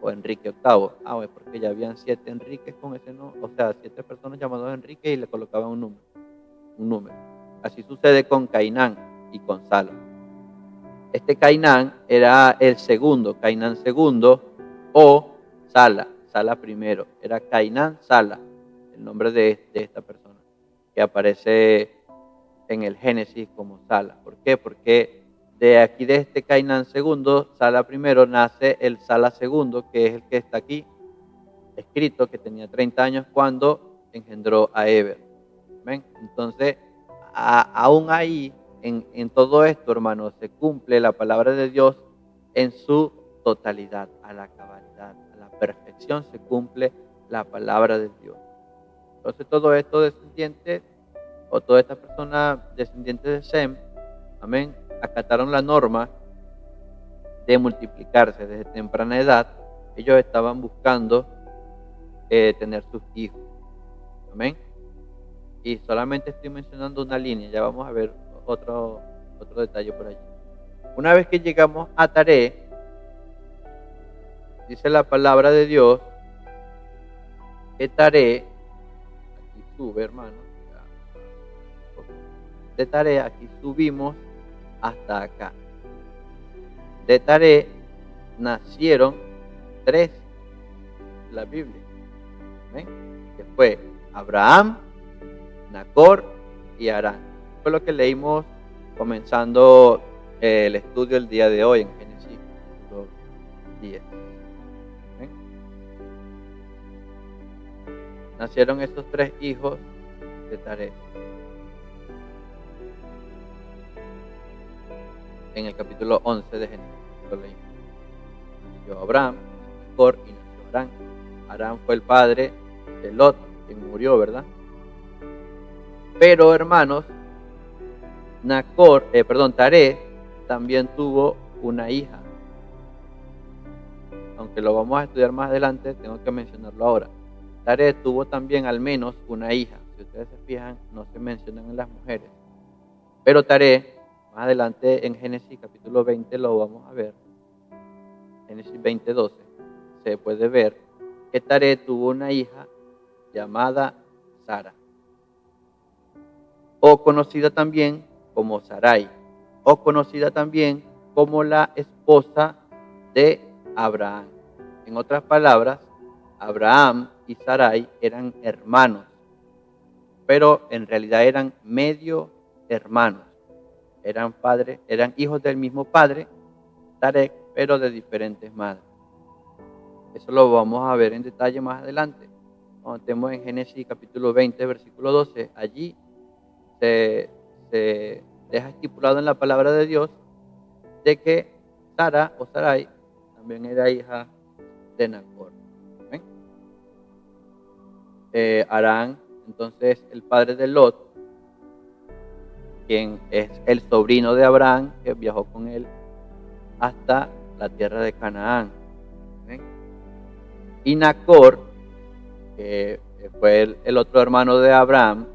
A: o Enrique VIII. Bueno, porque ya habían 7 Enriques con ese nombre, o sea, 7 personas llamadas Enrique y le colocaban un número. Así sucede con Cainán y con Sala. Este Cainán era el segundo, Cainán segundo, o Sala primero. Era Cainán Sala, el nombre de esta persona, que aparece en el Génesis como Sala. ¿Por qué? Porque de aquí, de este Cainán segundo, Sala primero, nace el Sala segundo, que es el que está aquí escrito, que tenía 30 años cuando engendró a Eber. ¿Ven? Entonces, aún ahí, en todo esto, hermanos, se cumple la palabra de Dios en su totalidad, a la cabalidad, a la perfección se cumple la palabra de Dios. Entonces, todo esto descendiente, o toda esta persona descendiente de Sem, amén, acataron la norma de multiplicarse desde temprana edad. Ellos estaban buscando tener sus hijos, amén. Y solamente estoy mencionando una línea, ya vamos a ver otro detalle por allí. Una vez que llegamos a Taré, dice la palabra de Dios que Taré, aquí sube, hermano, de Taré aquí subimos hasta acá. De Taré nacieron 3, la Biblia. ¿Ven? Que fue Abraham, Nacor y Harán. Fue lo que leímos comenzando el estudio el día de hoy en Génesis 10. ¿Ven? Nacieron estos 3 hijos de Taré. En el capítulo 11 de Génesis lo leímos. Nació Abraham, Nacor y nació Harán. Harán fue el padre de Lot, quien murió, ¿verdad? Pero, hermanos, Taré también tuvo una hija. Aunque lo vamos a estudiar más adelante, tengo que mencionarlo ahora. Taré tuvo también al menos una hija. Si ustedes se fijan, no se mencionan en las mujeres. Pero Taré, más adelante en Génesis capítulo 20 lo vamos a ver. Génesis 20:12 se puede ver que Taré tuvo una hija llamada Sara, o conocida también como Sarai, o conocida también como la esposa de Abraham. En otras palabras, Abraham y Sarai eran hermanos, pero en realidad eran medio hermanos. Eran hijos del mismo padre, Tarek, pero de diferentes madres. Eso lo vamos a ver en detalle más adelante. Cuando estemos en Génesis capítulo 20, versículo 12, allí se deja estipulado en la palabra de Dios de que Sara o Sarai también era hija de Nacor. Harán, entonces, el padre de Lot, quien es el sobrino de Abraham, que viajó con él hasta la tierra de Canaán. Y Nacor, que fue el otro hermano de Abraham,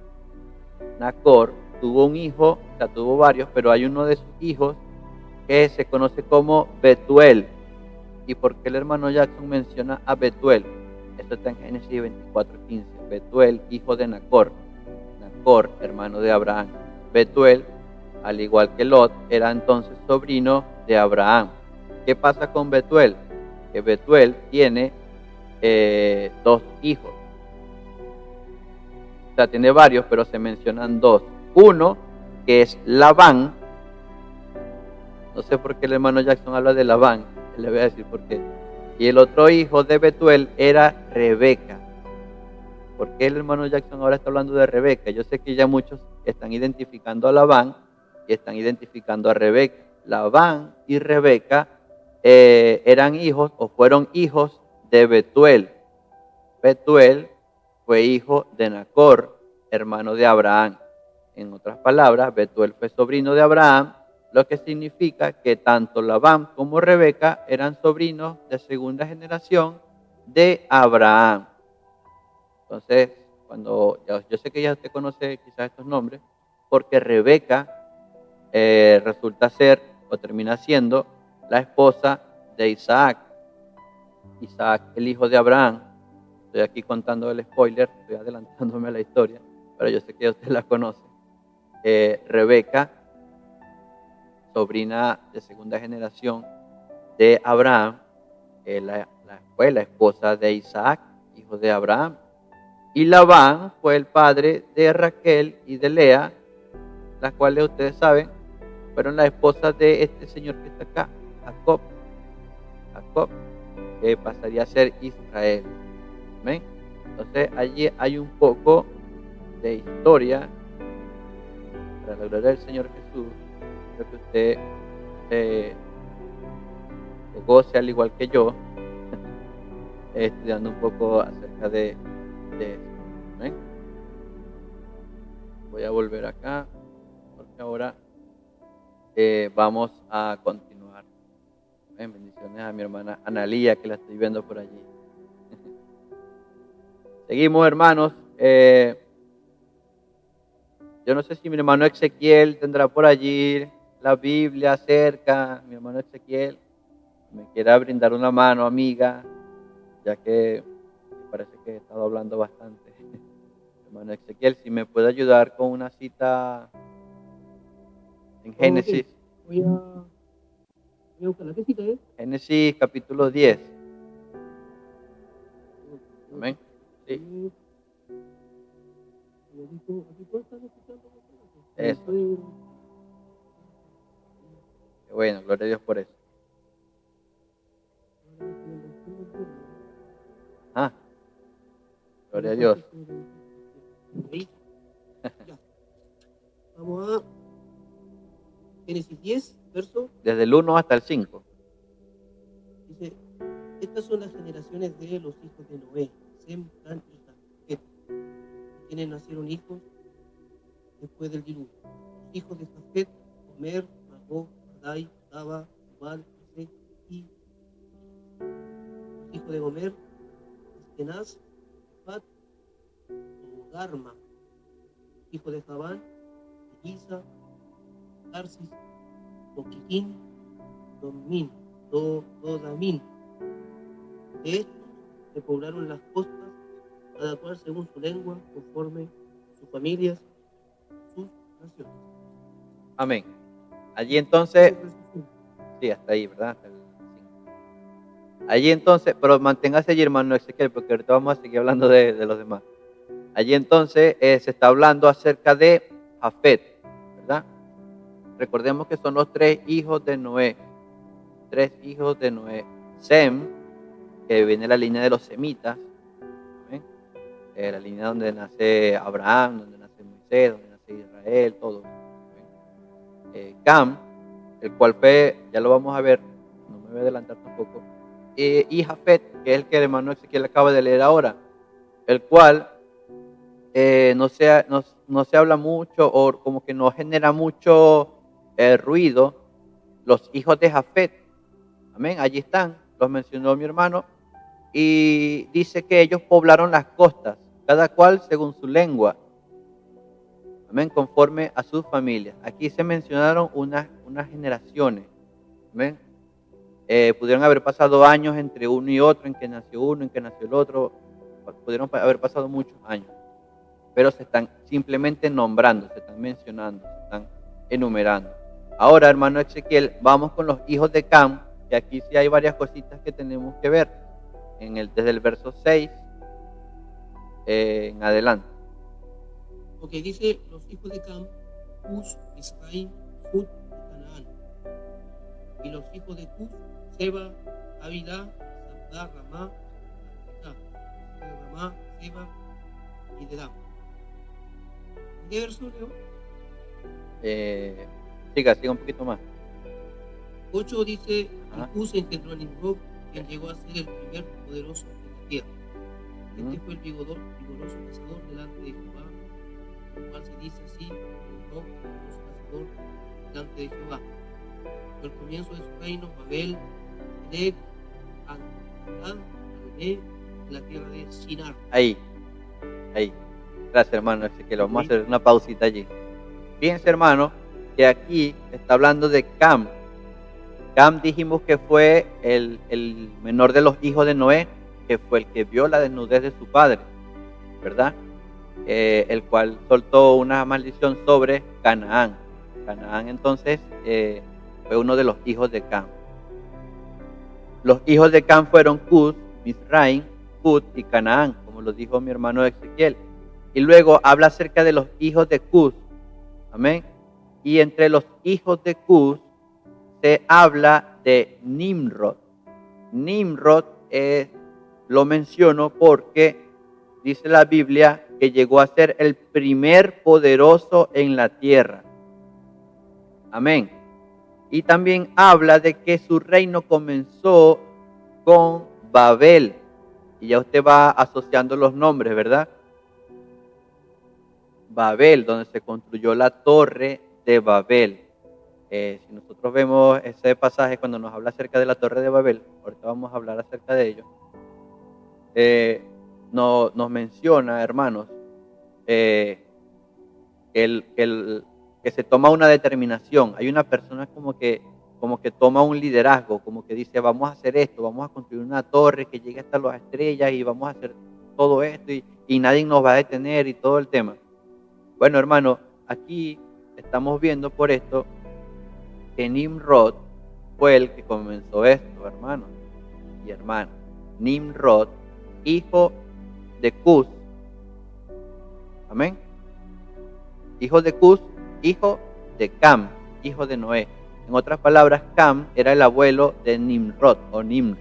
A: Nacor tuvo un hijo, o sea, tuvo varios, pero hay uno de sus hijos que se conoce como Betuel. ¿Y por qué el hermano Jackson menciona a Betuel? Esto está en Génesis 24:15. Betuel, hijo de Nacor. Nacor, hermano de Abraham. Betuel, al igual que Lot, era entonces sobrino de Abraham. ¿Qué pasa con Betuel? Que Betuel tiene 2 hijos. O sea, tiene varios, pero se mencionan 2. Uno, que es Labán. No sé por qué el hermano Jackson habla de Labán. Le voy a decir por qué. Y el otro hijo de Betuel era Rebeca. ¿Por qué el hermano Jackson ahora está hablando de Rebeca? Yo sé que ya muchos están identificando a Labán y están identificando a Rebeca. Labán y Rebeca eran hijos o fueron hijos de Betuel. Betuel fue hijo de Nacor, hermano de Abraham. En otras palabras, Betuel fue sobrino de Abraham, lo que significa que tanto Labán como Rebeca eran sobrinos de segunda generación de Abraham. Entonces, cuando yo sé que ya usted conoce quizás estos nombres, porque Rebeca resulta ser o termina siendo la esposa de Isaac. Isaac, el hijo de Abraham. Estoy aquí contando el spoiler, estoy adelantándome a la historia, pero yo sé que usted la conoce. Rebeca, sobrina de segunda generación de Abraham, fue la esposa de Isaac, hijo de Abraham. Y Labán fue el padre de Raquel y de Lea, las cuales ustedes saben, fueron las esposas de este señor que está acá, Jacob. Jacob, que pasaría a ser Israel. ¿Ven? Entonces allí hay un poco de historia para la gloria del Señor Jesús. Creo que usted se goce al igual que yo, estudiando un poco acerca de eso. ¿Ven? Voy a volver acá porque ahora vamos a continuar. ¿Ven? Bendiciones a mi hermana Analía, que la estoy viendo por allí. Seguimos, hermanos. Yo no sé si mi hermano Ezequiel tendrá por allí la Biblia cerca. Mi hermano Ezequiel me quiera brindar una mano, amiga, ya que me parece que he estado hablando bastante. Hermano Ezequiel, si me puede ayudar con una cita en Génesis.
B: Okay. Voy a buscar la cita, ¿eh?
A: Génesis capítulo 10. Amén. Sí. Eso. Qué bueno, gloria a Dios por eso. Ah, gloria a Dios.
B: Vamos a Génesis 10, verso.
A: Desde el 1 hasta el 5.
B: Dice, estas son las generaciones de los hijos de Noé, Sem, Cam y Jafet, quienes nacieron hijos después del diluvio. Los hijos de Jafet, Gomer, Magog, Madai, Taba, Tubal, Mesec y los hijos de Gomer, Askenaz, Fat, Togarma, hijo de Javán, Elisa, Tarsis, Toquitín, Dodamín. De estos se poblaron las costas, cada cual según su lengua, conforme sus familias, sus naciones.
A: Amén. Allí entonces, sí, hasta ahí, ¿verdad? Hasta el 5. Allí entonces, pero manténgase allí, hermano Ezequiel, porque ahorita vamos a seguir hablando de los demás. Allí entonces se está hablando acerca de Jafet, ¿verdad? Recordemos que son los 3 hijos de Noé. 3 hijos de Noé. Sem, que viene de la línea de los semitas, ¿ven? La línea donde nace Abraham, donde nace Moisés, donde nace Israel, todo. Cam, el cual fue, ya lo vamos a ver, no me voy a adelantar tampoco. Y Jafet, que es el que el hermano Ezequiel acaba de leer ahora, el cual no se habla mucho o como que no genera mucho ruido. Los hijos de Jafet, amén, allí están, los mencionó mi hermano, y dice que ellos poblaron las costas, cada cual según su lengua, amén, conforme a sus familias. Aquí se mencionaron unas generaciones, Amén. Pudieron haber pasado años entre uno y otro, en que nació uno, en que nació el otro. Pudieron haber pasado muchos años. Pero se están simplemente nombrando, se están mencionando, se están enumerando. Ahora, hermano Ezequiel, vamos con los hijos de Cam, que aquí sí hay varias cositas que tenemos que ver. Desde el verso 6 en adelante.
B: Ok, dice los hijos de Cam, Cus, Misraim, Fut y Canaán. Y los hijos de Cus, Seba, Avilá, Sabda, Ramá, Ramá, Seba y Dedam. ¿En qué verso leo?
A: Siga un poquito más.
B: 8 dice, y
A: Ajá.
B: Cus engendró a Nimrod, quien llegó a ser el primer poderoso en la tierra. Este fue el vigoroso cazador delante de Jehová, el cual se dice así, Nimrod, vigoroso cazador delante de Jehová. Al comienzo de su reino, Babel, Erech, Akkad, Calné, en la tierra de Shinar.
A: Ahí. Gracias, hermano Ezequiel. Vamos a hacer una pausita allí. Fíjense, hermano, que aquí está hablando de Cam. Cam dijimos que fue el menor de los hijos de Noé, que fue el que vio la desnudez de su padre, ¿verdad? El cual soltó una maldición sobre Canaán. Canaán entonces fue uno de los hijos de Cam. Los hijos de Cam fueron Cus, Misraim, Fut y Canaán, como lo dijo mi hermano Ezequiel. Y luego habla acerca de los hijos de Cus. Amén. Y entre los hijos de Cus se habla de Nimrod. Nimrod lo menciono porque dice la Biblia que llegó a ser el primer poderoso en la tierra. Amén. Y también habla de que su reino comenzó con Babel. Y ya usted va asociando los nombres, ¿verdad? Babel, donde se construyó la torre de Babel. Si nosotros vemos ese pasaje cuando nos habla acerca de la torre de Babel, ahorita vamos a hablar acerca de ello, nos menciona, hermanos, que se toma una determinación. Hay una persona como que toma un liderazgo, como que dice, vamos a hacer esto, vamos a construir una torre que llegue hasta las estrellas y vamos a hacer todo esto y nadie nos va a detener y todo el tema. Bueno, hermano, aquí estamos viendo por esto que Nimrod fue el que comenzó esto, hermanos y hermanas. Nimrod, hijo de Cus. Amén. Hijo de Cus, hijo de Cam, hijo de Noé. En otras palabras, Cam era el abuelo de Nimrod o Nimrod.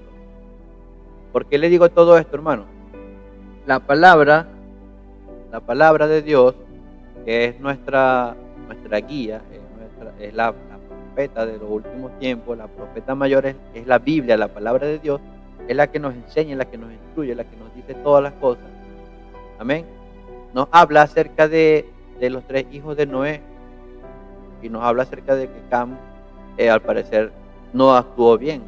A: ¿Por qué le digo todo esto, hermano? La palabra de Dios, que es nuestra guía, es la profeta de los últimos tiempos, la profeta mayor es la Biblia, la palabra de Dios, es la que nos enseña, la que nos instruye, la que nos dice todas las cosas. Amén. Nos habla acerca de los tres hijos de Noé y nos habla acerca de que Cam, al parecer, no actuó bien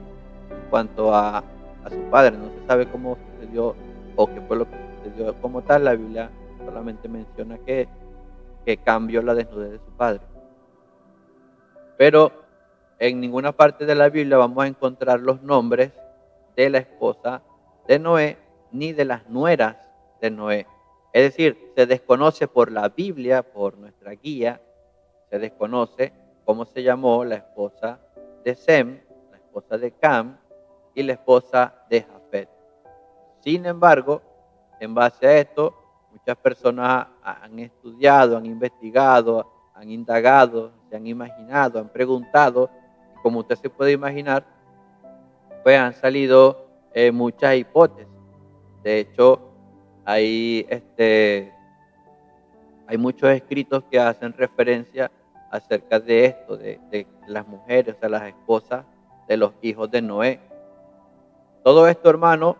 A: en cuanto a su padre. No se sabe cómo sucedió o qué fue lo que sucedió como tal. La Biblia solamente menciona que cambió la desnudez de su padre. Pero en ninguna parte de la Biblia vamos a encontrar los nombres de la esposa de Noé ni de las nueras de Noé. Es decir, se desconoce por la Biblia, por nuestra guía, se desconoce cómo se llamó la esposa de Sem, la esposa de Cam y la esposa de Jafet. Sin embargo, en base a esto, muchas personas han estudiado, han investigado, han indagado, se han imaginado, han preguntado. Como usted se puede imaginar, pues han salido muchas hipótesis. De hecho, hay muchos escritos que hacen referencia acerca de esto, de las mujeres, o sea, las esposas de los hijos de Noé. Todo esto, hermano,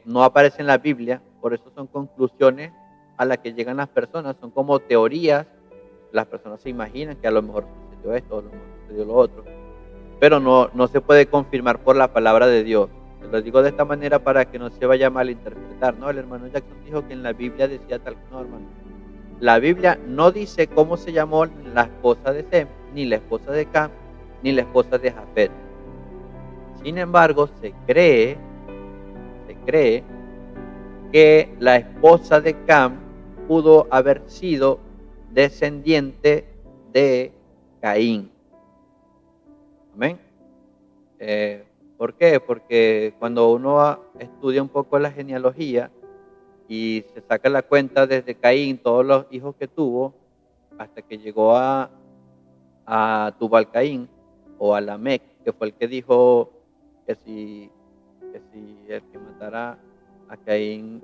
A: no aparece en la Biblia, por eso son conclusiones a las que llegan las personas, son como teorías. Las personas se imaginan que a lo mejor sucedió esto, o a lo mejor sucedió lo otro, pero no se puede confirmar por la palabra de Dios. Se lo digo de esta manera para que no se vaya a malinterpretar. No, el hermano Jackson dijo que en la Biblia decía tal. No, hermano. La Biblia no dice cómo se llamó la esposa de Sem, ni la esposa de Cam, ni la esposa de Jafet. Sin embargo, se cree que la esposa de Cam pudo haber sido descendiente de Caín. Amén. ¿Por qué? Porque cuando uno estudia un poco la genealogía y se saca la cuenta desde Caín, todos los hijos que tuvo, hasta que llegó a Tubal Caín o a Lamec, que fue el que dijo que si el que matara a Caín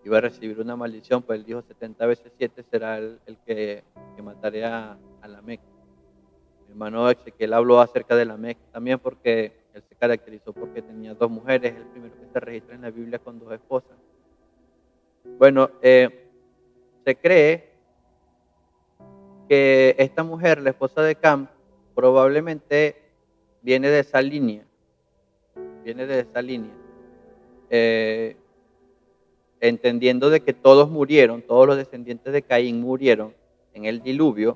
A: iba a recibir una maldición, pues él dijo 70 veces 7 será el que mataré a Lamec. Mi hermano Ezequiel habló acerca de Lamec también porque él se caracterizó porque tenía 2 mujeres, el primero que se registra en la Biblia con 2 esposas. Bueno, se cree que esta mujer, la esposa de Cam, probablemente viene de esa línea, entendiendo de que todos murieron, todos los descendientes de Caín murieron en el diluvio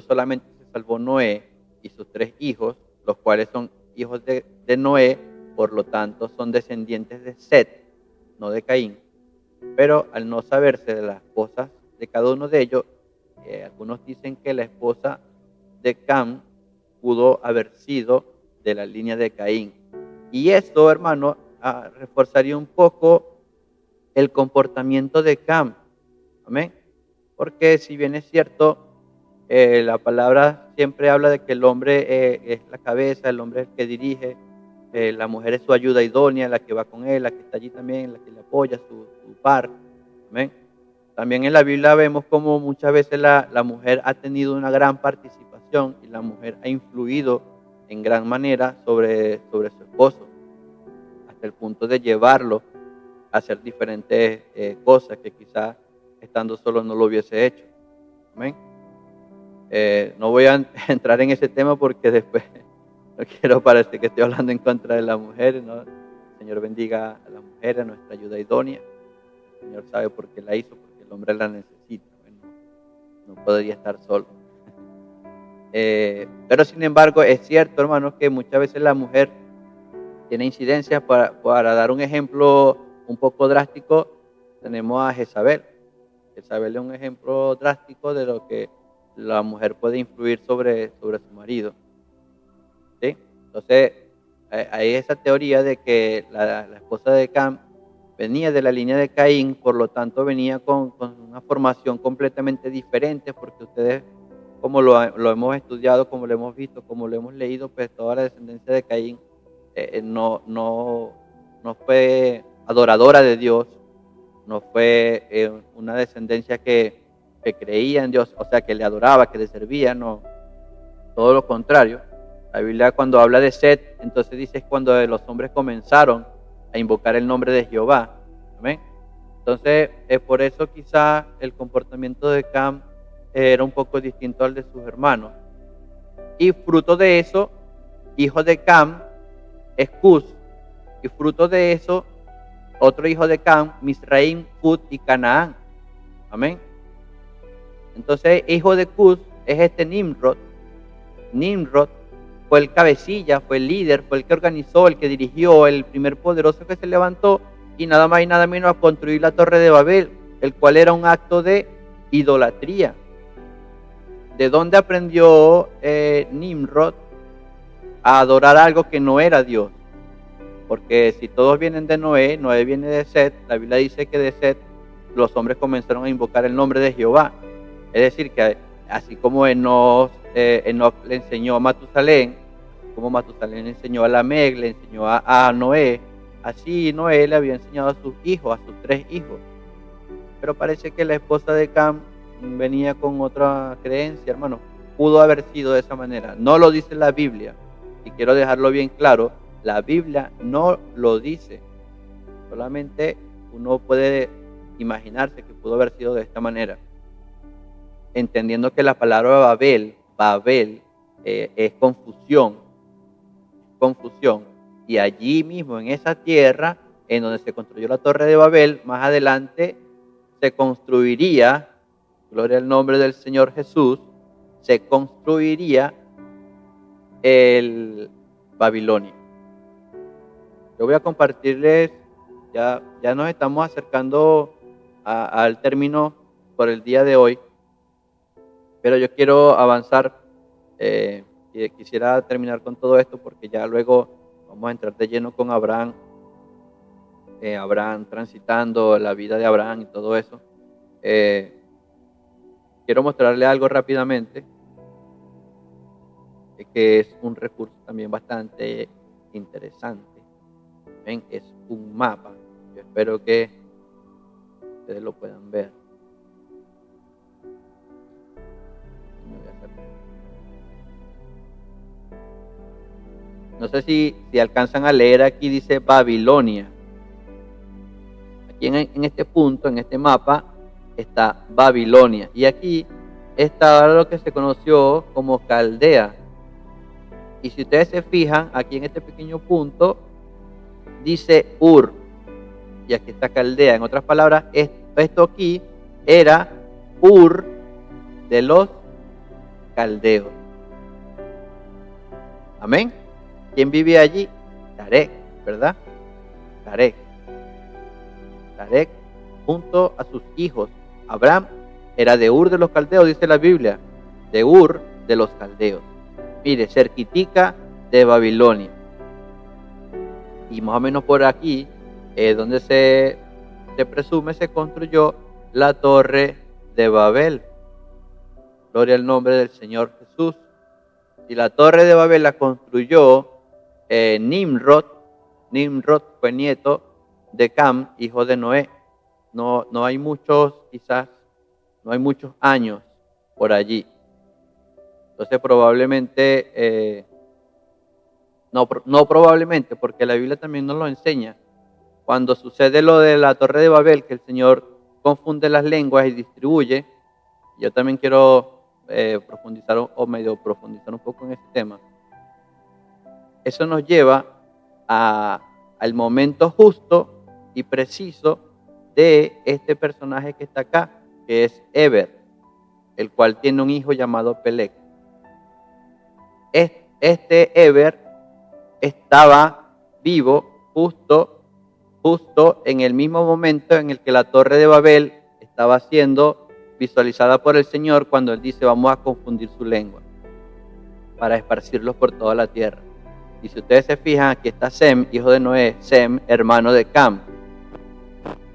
A: solamente se salvó Noé y sus 3 hijos, los cuales son hijos de Noé, por lo tanto son descendientes de Set, no de Caín, pero al no saberse de las cosas de cada uno de ellos, algunos dicen que la esposa de Cam pudo haber sido de la línea de Caín. Y esto, hermano, reforzaría un poco el comportamiento de Cam. Amén. Porque si bien es cierto, la palabra siempre habla de que el hombre es la cabeza, el hombre es el que dirige, la mujer es su ayuda idónea, la que va con él, la que está allí también, la que le apoya, su par. Amén. También en la Biblia vemos como muchas veces la mujer ha tenido una gran participación y la mujer ha influido en gran manera sobre su esposo, hasta el punto de llevarlo a hacer diferentes cosas que quizás estando solo no lo hubiese hecho. Amén. No voy a entrar en ese tema porque después no quiero parecer que estoy hablando en contra de las mujeres, ¿no? El Señor bendiga a las mujeres, a nuestra ayuda idónea. El Señor sabe por qué la hizo, porque el hombre la necesita. Bueno, no podría estar solo. Pero sin embargo, es cierto, hermanos, que muchas veces la mujer tiene incidencias. Para dar un ejemplo un poco drástico, tenemos a Jezabel. Jezabel es un ejemplo drástico de lo que la mujer puede influir sobre su marido. ¿Sí? Entonces, hay esa teoría de que la esposa de Cam venía de la línea de Caín, por lo tanto venía con una formación completamente diferente, porque ustedes, como lo hemos estudiado, como lo hemos visto, como lo hemos leído, pues toda la descendencia de Caín no fue adoradora de Dios, no fue una descendencia que creía en Dios, o sea, que le adoraba, que le servía, no, todo lo contrario. La Biblia cuando habla de Set, entonces dice es cuando los hombres comenzaron a invocar el nombre de Jehová. Amén. Entonces, por eso quizá el comportamiento de Cam era un poco distinto al de sus hermanos. Y fruto de eso, hijo de Cam es Cus. Y fruto de eso, otro hijo de Cam, Misraim, Put y Canaán. Amén. Entonces, hijo de Cus es este Nimrod. Nimrod fue el cabecilla, fue el líder, fue el que organizó, el que dirigió, el primer poderoso que se levantó y nada más y nada menos a construir la Torre de Babel, el cual era un acto de idolatría. ¿De dónde aprendió Nimrod a adorar algo que no era Dios? Porque si todos vienen de Noé, Noé viene de Set, la Biblia dice que de Set los hombres comenzaron a invocar el nombre de Jehová. Es decir, que así como Enoc le enseñó a Matusalén, como Matusalén le enseñó a Lamec, le enseñó a Noé, así Noé le había enseñado a sus hijos, a sus 3 hijos. Pero parece que la esposa de Cam venía con otra creencia, hermano. Pudo haber sido de esa manera. No lo dice la Biblia. Y quiero dejarlo bien claro, la Biblia no lo dice. Solamente uno puede imaginarse que pudo haber sido de esta manera. Entendiendo que la palabra Babel es confusión, y allí mismo en esa tierra en donde se construyó la Torre de Babel, más adelante se construiría, gloria al nombre del Señor Jesús, se construiría el Babilonia. Yo voy a compartirles, ya nos estamos acercando al término por el día de hoy, pero yo quiero avanzar. Quisiera terminar con todo esto porque ya luego vamos a entrar de lleno con Abraham, Abraham transitando la vida de Abraham y todo eso. Quiero mostrarle algo rápidamente, que es un recurso también bastante interesante. ¿Ven? Es un mapa. Yo espero que ustedes lo puedan ver. No sé si alcanzan a leer, aquí dice Babilonia. Aquí en este punto, en este mapa, está Babilonia. Y aquí está lo que se conoció como Caldea. Y si ustedes se fijan, aquí en este pequeño punto, dice Ur. Y aquí está Caldea. En otras palabras, esto aquí era Ur de los caldeos. Amén. ¿Quién vivía allí? Tarek, ¿verdad? Tarek junto a sus hijos. Abraham era de Ur de los caldeos, dice la Biblia. De Ur de los caldeos. Mire, cerquitica de Babilonia. Y más o menos por aquí, donde se presume se construyó la torre de Babel. Gloria al nombre del Señor Jesús. Y la torre de Babel la construyó Nimrod. Nimrod fue nieto de Cam, hijo de Noé. No hay muchos, quizás, no hay muchos años por allí. Entonces probablemente, no probablemente, porque la Biblia también nos lo enseña. Cuando sucede lo de la torre de Babel, que el Señor confunde las lenguas y distribuye, yo también quiero profundizar un poco en ese tema. Eso nos lleva al momento justo y preciso de este personaje que está acá, que es Eber, el cual tiene un hijo llamado Peleg. Este Eber estaba vivo justo en el mismo momento en el que la torre de Babel estaba siendo visualizada por el Señor, cuando Él dice: vamos a confundir su lengua para esparcirlos por toda la tierra. Y si ustedes se fijan, aquí está Sem, hijo de Noé, Sem, hermano de Cam,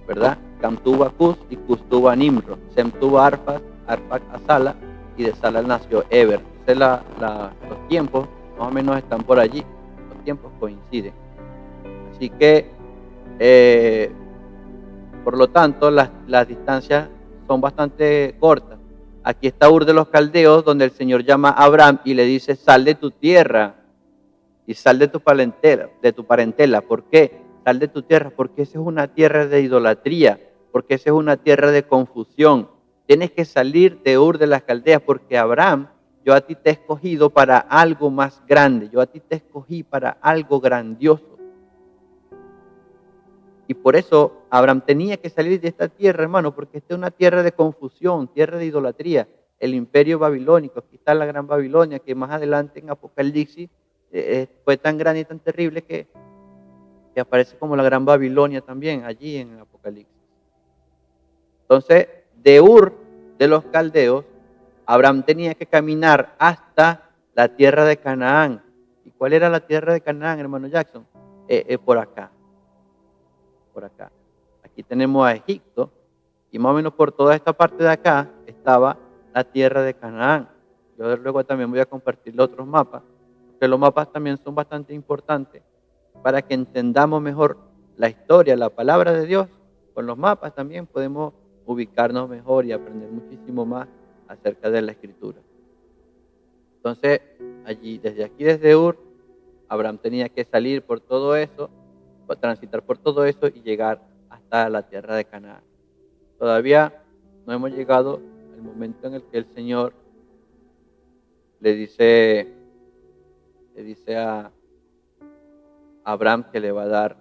A: ¿verdad? Cam tuvo a Cus y Cus tuvo a Nimrod. Sem tuvo a Arpad a Sala, y de Sala nació Eber. Entonces los tiempos más o menos están por allí, los tiempos coinciden. Así que, por lo tanto, las distancias son bastante cortas. Aquí está Ur de los Caldeos, donde el Señor llama a Abraham y le dice: sal de tu tierra y sal de tu parentela. ¿Por qué? Sal de tu tierra, porque esa es una tierra de idolatría, porque esa es una tierra de confusión. Tienes que salir de Ur de las Caldeas, porque Abraham, yo a ti te he escogido para algo más grande, yo a ti te escogí para algo grandioso. Y por eso Abraham tenía que salir de esta tierra, hermano, porque esta es una tierra de confusión, tierra de idolatría. El imperio babilónico, aquí está la gran Babilonia, que más adelante en Apocalipsis fue tan grande y tan terrible que aparece como la gran Babilonia también allí en el Apocalipsis. Entonces, de Ur de los Caldeos, Abraham tenía que caminar hasta la tierra de Canaán. ¿Y cuál era la tierra de Canaán, hermano Jackson? Por acá. Por acá. Aquí tenemos a Egipto, y más o menos por toda esta parte de acá estaba la tierra de Canaán. Yo luego también voy a compartir otros mapas, porque los mapas también son bastante importantes para que entendamos mejor la historia, la palabra de Dios. Con los mapas también podemos ubicarnos mejor y aprender muchísimo más acerca de la Escritura. Entonces, desde Ur, Abraham tenía que salir por todo eso, transitar por todo eso y llegar hasta la tierra de Canaán. Todavía no hemos llegado al momento en el que el Señor le dice a Abraham que le va a dar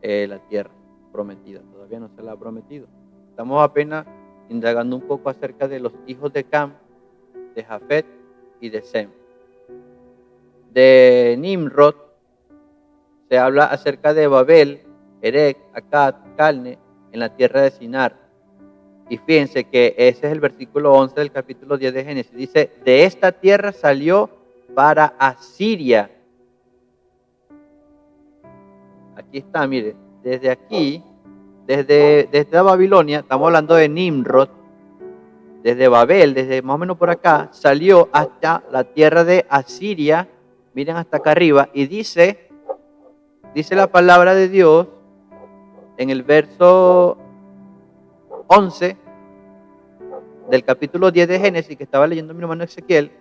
A: la tierra prometida. Todavía no se la ha prometido. Estamos apenas indagando un poco acerca de los hijos de Cam, de Jafet y de Sem. De Nimrod se habla acerca de Babel, Erech, Akkad, Calne, en la tierra de Sinar. Y fíjense que ese es el versículo 11 del capítulo 10 de Génesis. Dice, de esta tierra salió para Asiria. Aquí está, mire, desde aquí, desde Babilonia, estamos hablando de Nimrod, desde Babel, desde más o menos por acá, salió hasta la tierra de Asiria, miren hasta acá arriba, y dice la palabra de Dios en el verso 11 del capítulo 10 de Génesis, que estaba leyendo mi hermano Ezequiel,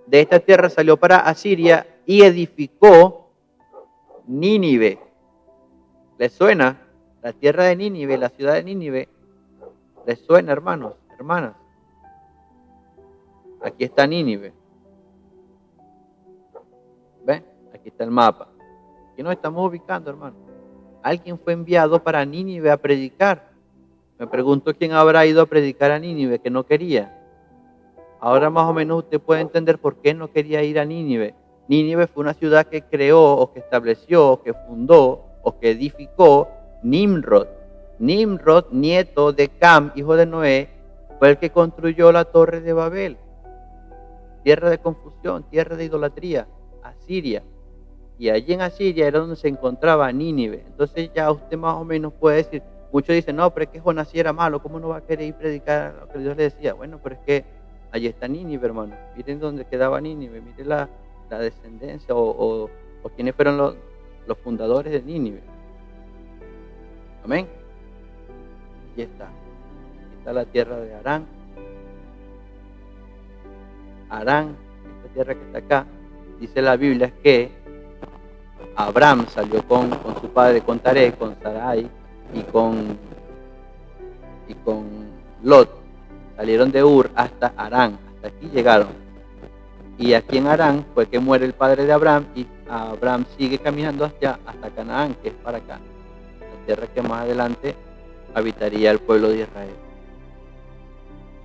A: de esta tierra salió para Asiria y edificó Nínive. ¿Les suena? La tierra de Nínive, la ciudad de Nínive. ¿Les suena, hermanos, hermanas? Aquí está Nínive. ¿Ven? Aquí está el mapa. Aquí nos estamos ubicando, hermano. Alguien fue enviado para Nínive a predicar. Me pregunto quién habrá ido a predicar a Nínive, que no quería. Ahora más o menos usted puede entender por qué no quería ir a Nínive. Nínive fue una ciudad que creó, o que estableció, o que fundó, o que edificó Nimrod. Nimrod, nieto de Cam, hijo de Noé, fue el que construyó la torre de Babel. Tierra de confusión, tierra de idolatría, Asiria. Y allí en Asiria era donde se encontraba Nínive. Entonces ya usted más o menos puede decir, muchos dicen, no, pero es que Jonás era malo, ¿cómo no va a querer ir a predicar lo que Dios le decía? Bueno, pero es que allí está Nínive, hermano. Miren dónde quedaba Nínive, miren la descendencia o quiénes fueron los fundadores de Nínive. Amén. Aquí está. Aquí está la tierra de Harán. Harán, esta tierra que está acá, dice la Biblia que Abraham salió con su padre, con Taré, con Sarai y con Lot. Salieron de Ur hasta Harán, hasta aquí llegaron. Y aquí en Harán fue que muere el padre de Abraham y Abraham sigue caminando hasta Canaán, que es para acá, la tierra que más adelante habitaría el pueblo de Israel.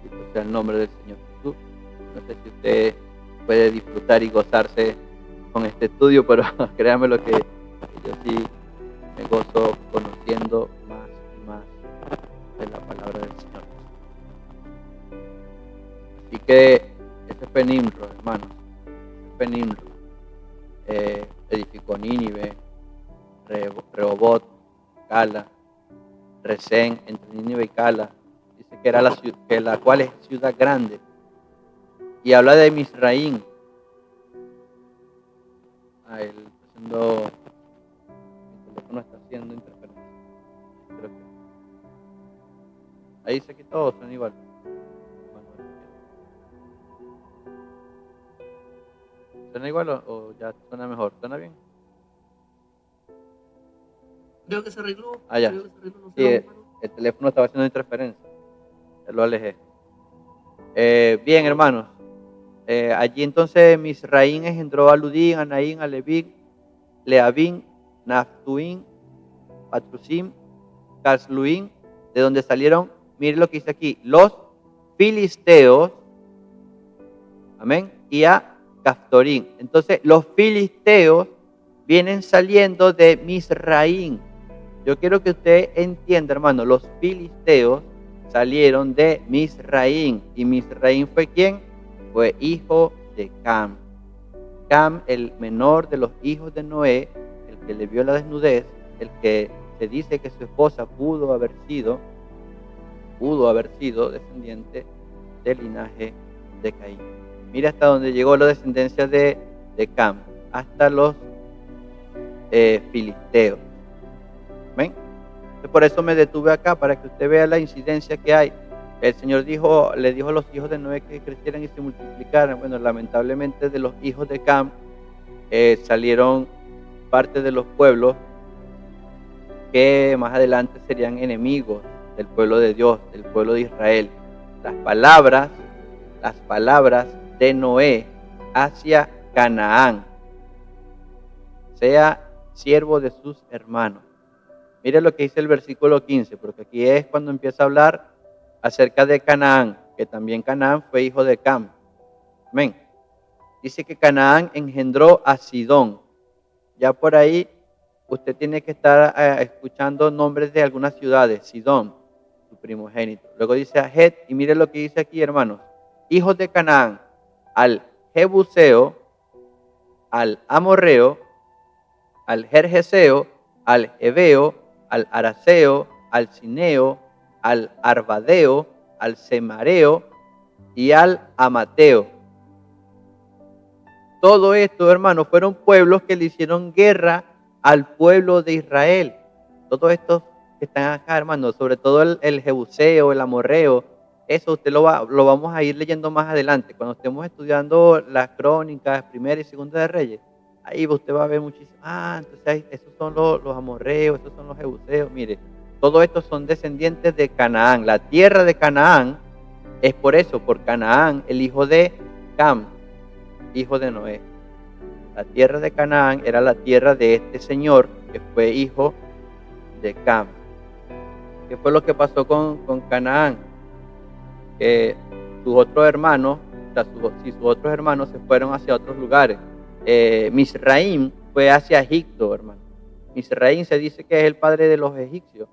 A: Bendito sea el nombre del Señor Jesús. No sé si usted puede disfrutar y gozarse con este estudio, pero créanme lo que yo sí me gozo conociendo más y más de la palabra del Señor. Así que ese fue Nimrod, hermanos. Ese fue Nimrod. Edificó Nínive, Rehobot, Cala, Resén, entre Nínive y Cala. Dice que era la cual es ciudad grande. Y habla de Misraín. El teléfono está haciendo interferencia. Creo que ahí dice que todos son igual. ¿Suena igual o ya suena mejor? ¿Suena bien?
B: Creo que se arregló.
A: Ya.
B: Creo que se arregló, no
A: Sí,
B: sé,
A: el teléfono estaba haciendo interferencia. Ya lo alejé. Bien, hermanos. Allí entonces Misraín engendró a Ludín, a Naín, a Levín, Leabín, Naftuín, Patrusim, Casluín, de donde salieron, miren lo que dice aquí, los filisteos, amén, y a Caftorín. Entonces los filisteos vienen saliendo de Misraín. Yo quiero que usted entienda, hermano, los filisteos salieron de Misraín. ¿Y Misraín fue quién? Fue hijo de Cam. Cam, el menor de los hijos de Noé, el que le vio la desnudez, el que se dice que su esposa pudo haber sido descendiente del linaje de Caín. Mira hasta donde llegó la descendencia de Cam, hasta los filisteos. ¿Ven? Por eso me detuve acá, para que usted vea la incidencia que hay. El Señor le dijo a los hijos de Noé que crecieran y se multiplicaran. Bueno, lamentablemente de los hijos de Cam salieron parte de los pueblos que más adelante serían enemigos del pueblo de Dios, del pueblo de Israel. Las palabras de Noé hacia Canaán: sea siervo de sus hermanos. Mire lo que dice el versículo 15, porque aquí es cuando empieza a hablar acerca de Canaán, que también Canaán fue hijo de Cam. Amén. dice que Canaán engendró a Sidón. Ya por ahí usted tiene que estar escuchando nombres de algunas ciudades. Sidón, su primogénito. Luego dice a Het, y mire lo que dice aquí, hermanos. Hijos de Canaán, al Jebuseo, al Amorreo, al Gergeseo, al Ebeo, al Araseo, al Cineo, al Arbadeo, al Semareo y al Amateo. Todo esto, hermanos, fueron pueblos que le hicieron guerra al pueblo de Israel. Todos estos que están acá, hermanos, sobre todo el Jebuseo, el Amorreo, eso usted lo vamos a ir leyendo más adelante. Cuando estemos estudiando las crónicas, primera y segunda de Reyes, ahí usted va a ver muchísimo. Entonces esos son los amorreos, esos son los jebuseos. Mire, todos estos son descendientes de Canaán. La tierra de Canaán es por eso, por Canaán, el hijo de Cam, hijo de Noé. La tierra de Canaán era la tierra de este señor que fue hijo de Cam. ¿Qué fue lo que pasó con Canaán? Que sus otros hermanos, sus otros hermanos se fueron hacia otros lugares. Misraim fue hacia Egipto, hermano. Misraim se dice que es el padre de los egipcios.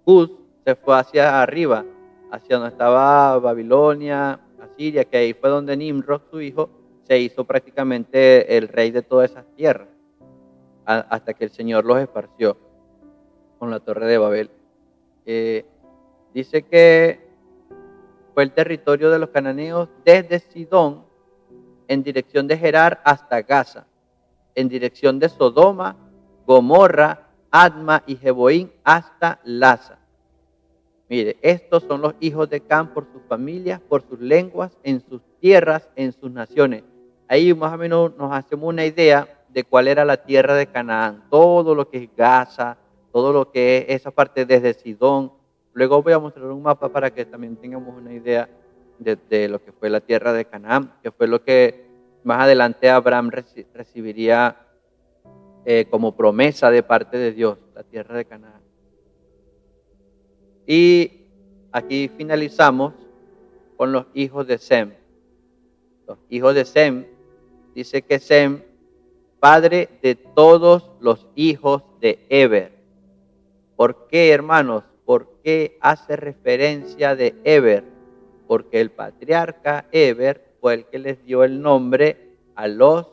A: Cus se fue hacia arriba, hacia donde estaba Babilonia, Asiria, que ahí fue donde Nimrod, su hijo, se hizo prácticamente el rey de todas esas tierras, hasta que el Señor los esparció con la torre de Babel. Dice que fue el territorio de los cananeos desde Sidón en dirección de Gerar hasta Gaza, en dirección de Sodoma, Gomorra, Adma y Jeboín hasta Laza. Mire, estos son los hijos de Cam por sus familias, por sus lenguas, en sus tierras, en sus naciones. Ahí más o menos nos hacemos una idea de cuál era la tierra de Canaán. Todo lo que es Gaza, todo lo que es esa parte desde Sidón. Luego voy a mostrar un mapa para que también tengamos una idea de lo que fue la tierra de Canaán, que fue lo que más adelante Abraham recibiría como promesa de parte de Dios, la tierra de Canaán. Y aquí finalizamos con los hijos de Sem. Los hijos de Sem, dice que Sem, padre de todos los hijos de Eber. ¿Por qué, hermanos? ¿Por qué hace referencia de Eber? Porque el patriarca Eber fue el que les dio el nombre a los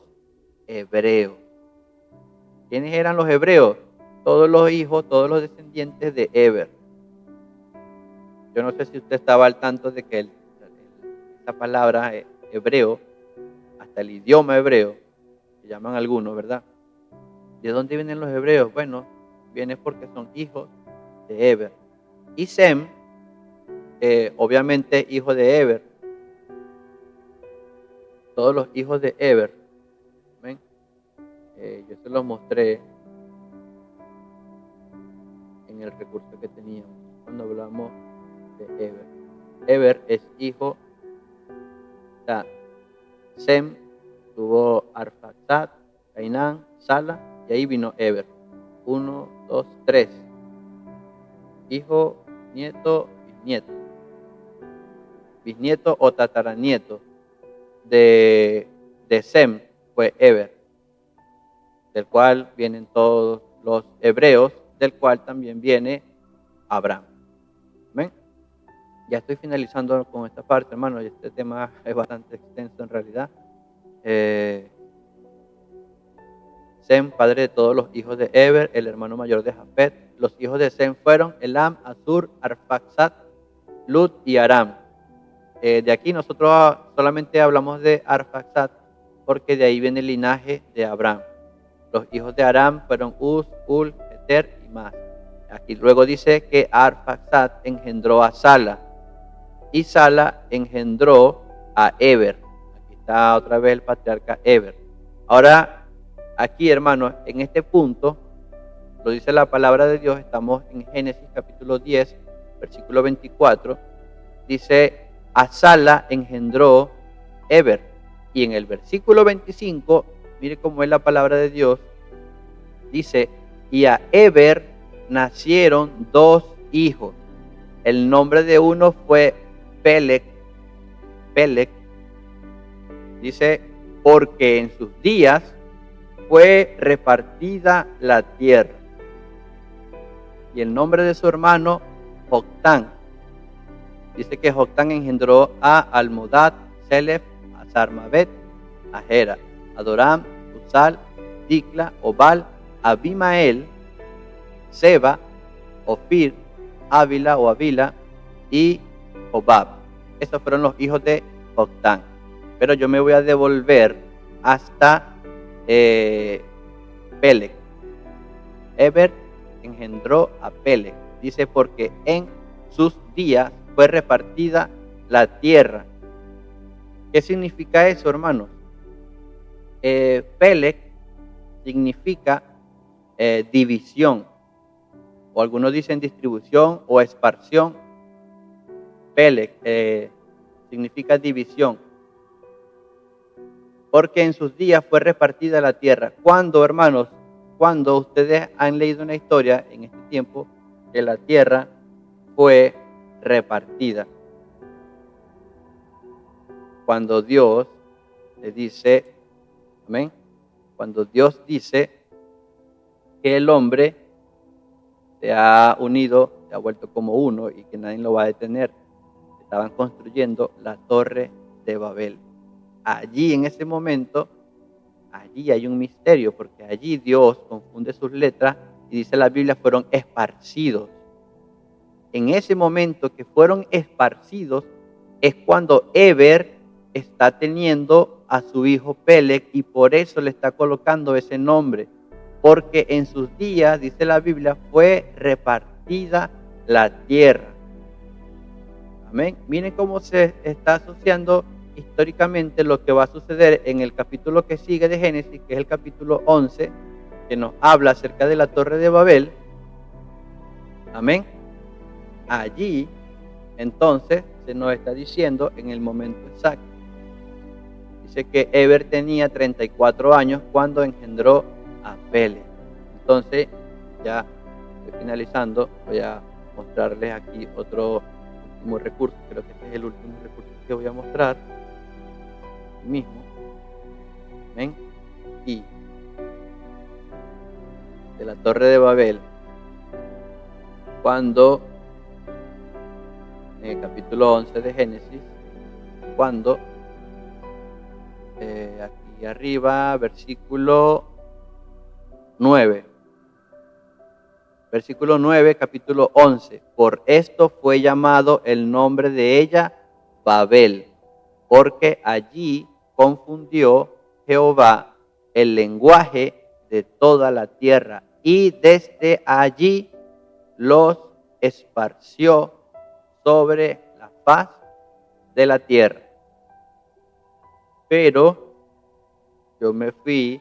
A: hebreos. ¿Quiénes eran los hebreos? Todos los hijos, todos los descendientes de Eber. Yo no sé si usted estaba al tanto de que esa palabra hebreo, hasta el idioma hebreo, que llaman algunos, ¿verdad? ¿De dónde vienen los hebreos? Bueno, viene porque son hijos de Eber. Y Sem, obviamente hijo de Eber. Todos los hijos de Eber. ¿Ven? Yo se los mostré en el recurso que teníamos cuando hablamos de Eber. Eber es hijo, o sea, Sem tuvo Arfaxad, Cainán, Sala, y ahí vino Eber. 1, 2, 3. Hijo, nieto, bisnieto. Bisnieto o tataranieto de Sem fue Eber, del cual vienen todos los hebreos, del cual también viene Abraham. ¿Ven? Ya estoy finalizando con esta parte, hermano. Este tema es bastante extenso en realidad. Sem, padre de todos los hijos de Eber, el hermano mayor de Jafet. Los hijos de Sem fueron Elam, Asur, Arfaxad, Lud y Aram. De aquí nosotros solamente hablamos de Arfaxad porque de ahí viene el linaje de Abraham. Los hijos de Aram fueron Uz, Ul, Eter y Mas. Aquí luego dice que Arfaxad engendró a Sala y Sala engendró a Eber. Aquí está otra vez el patriarca Eber. Ahora, aquí, hermanos, en este punto, lo dice la palabra de Dios, estamos en Génesis capítulo 10, versículo 24, dice, a Sala engendró Eber. Y en el versículo 25, mire cómo es la palabra de Dios, dice, y a Eber nacieron 2 hijos. El nombre de uno fue Peleg, Dice, porque en sus días fue repartida la tierra. Y el nombre de su hermano, Joctán. Dice que Joctán engendró a Almodad, Selef, a Sarmabet, a Gera, a Doram, Uzal, Dicla, Obal, Abimael, Seba, Ofir, Ávila o Avila y Obab. Esos fueron los hijos de Joctán. Pero yo me voy a devolver hasta Peleg. Eber engendró a Peleg. Dice, porque en sus días fue repartida la tierra. ¿Qué significa eso, hermanos? Peleg significa división, o algunos dicen distribución o esparción. Peleg significa división, porque en sus días fue repartida la tierra. ¿Cuándo, hermanos? Cuando ustedes han leído una historia en este tiempo que la tierra fue repartida. Cuando Dios le dice, amén, cuando Dios dice que el hombre se ha unido, se ha vuelto como uno y que nadie lo va a detener. Estaban construyendo la torre de Babel. Allí en ese momento, allí hay un misterio, porque allí Dios confunde sus letras y dice la Biblia fueron esparcidos. En ese momento que fueron esparcidos es cuando Eber está teniendo a su hijo Peleg y por eso le está colocando ese nombre, porque en sus días, dice la Biblia, fue repartida la tierra. Amén. Miren cómo se está asociando históricamente lo que va a suceder en el capítulo que sigue de Génesis, que es el capítulo 11, que nos habla acerca de la torre de Babel. Amén. Allí, entonces, se nos está diciendo en el momento exacto. Dice que Eber tenía 34 años cuando engendró a Peleg. Entonces, ya estoy finalizando, voy a mostrarles aquí otro último recurso. Creo que este es el último recurso que voy a mostrar. Aquí mismo. ¿Ven? Y de la torre de Babel, cuando en el capítulo 11 de Génesis, cuando aquí arriba, versículo 9. Versículo 9, capítulo 11. Por esto fue llamado el nombre de ella Babel, porque allí confundió Jehová el lenguaje de toda la tierra y desde allí los esparció sobre la faz de la tierra. Pero yo me fui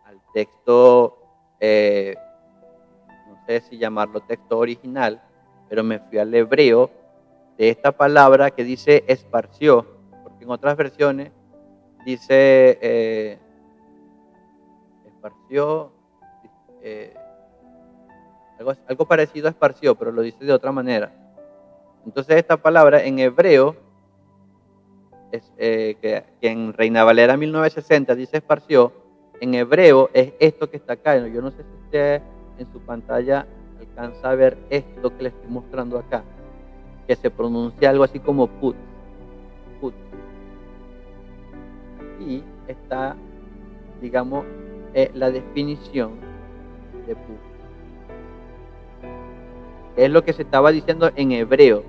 A: al texto, no sé si llamarlo texto original, pero me fui al hebreo de esta palabra que dice esparció, porque en otras versiones dice esparció, algo parecido a esparció, pero lo dice de otra manera. Entonces esta palabra en hebreo, que en Reina Valera 1960 dice esparció, en hebreo es esto que está acá. Yo no sé si usted en su pantalla alcanza a ver esto que le estoy mostrando acá, que se pronuncia algo así como put. Aquí está, digamos, la definición de put. Es lo que se estaba diciendo en hebreo.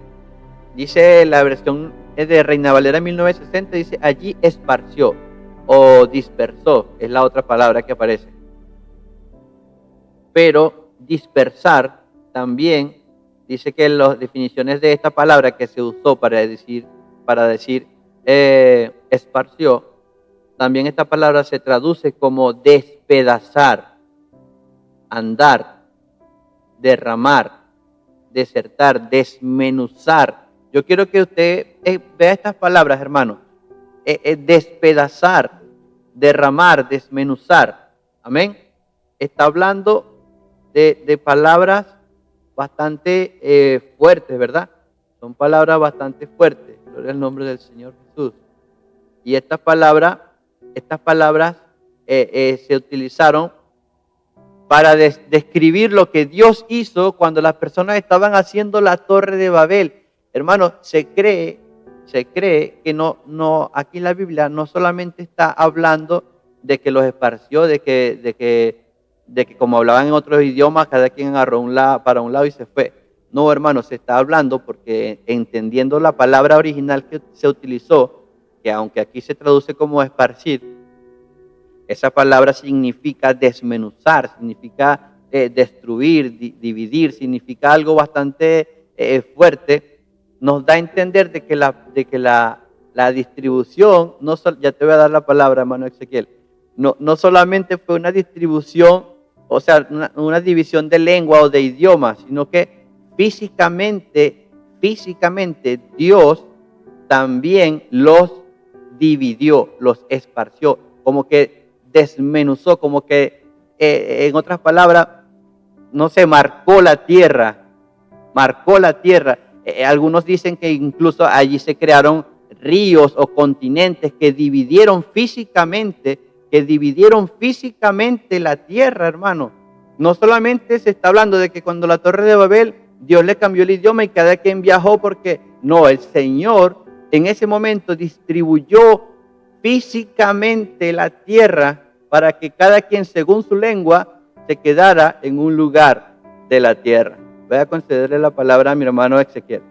A: Dice la versión de Reina Valera 1960, dice allí esparció o dispersó, es la otra palabra que aparece. Pero dispersar también dice que las definiciones de esta palabra que se usó para decir esparció, también esta palabra se traduce como despedazar, andar, derramar, desertar, desmenuzar. Yo quiero que usted vea estas palabras, hermano. Despedazar, derramar, desmenuzar. Amén. Está hablando de palabras bastante fuertes, ¿verdad? Son palabras bastante fuertes. Gloria al nombre del Señor Jesús. Y estas palabras se utilizaron para describir lo que Dios hizo cuando las personas estaban haciendo la Torre de Babel. Hermano, se cree que no, aquí en la Biblia no solamente está hablando de que los esparció, de que como hablaban en otros idiomas, cada quien agarró para un lado y se fue. No, hermano, se está hablando porque entendiendo la palabra original que se utilizó, que aunque aquí se traduce como esparcir, esa palabra significa desmenuzar, significa destruir, dividir, significa algo bastante fuerte. Nos da a entender de que la distribución, ya te voy a dar la palabra, hermano Ezequiel, no solamente fue una distribución, o sea, una división de lengua o de idioma, sino que físicamente Dios también los dividió, los esparció, como que desmenuzó, como que en otras palabras, no sé, marcó la tierra. Algunos dicen que incluso allí se crearon ríos o continentes que dividieron físicamente la tierra, hermano. No solamente se está hablando de que cuando la Torre de Babel, Dios le cambió el idioma y cada quien viajó porque no, el Señor en ese momento distribuyó físicamente la tierra para que cada quien según su lengua se quedara en un lugar de la tierra. Voy a concederle la palabra a mi hermano Ezequiel.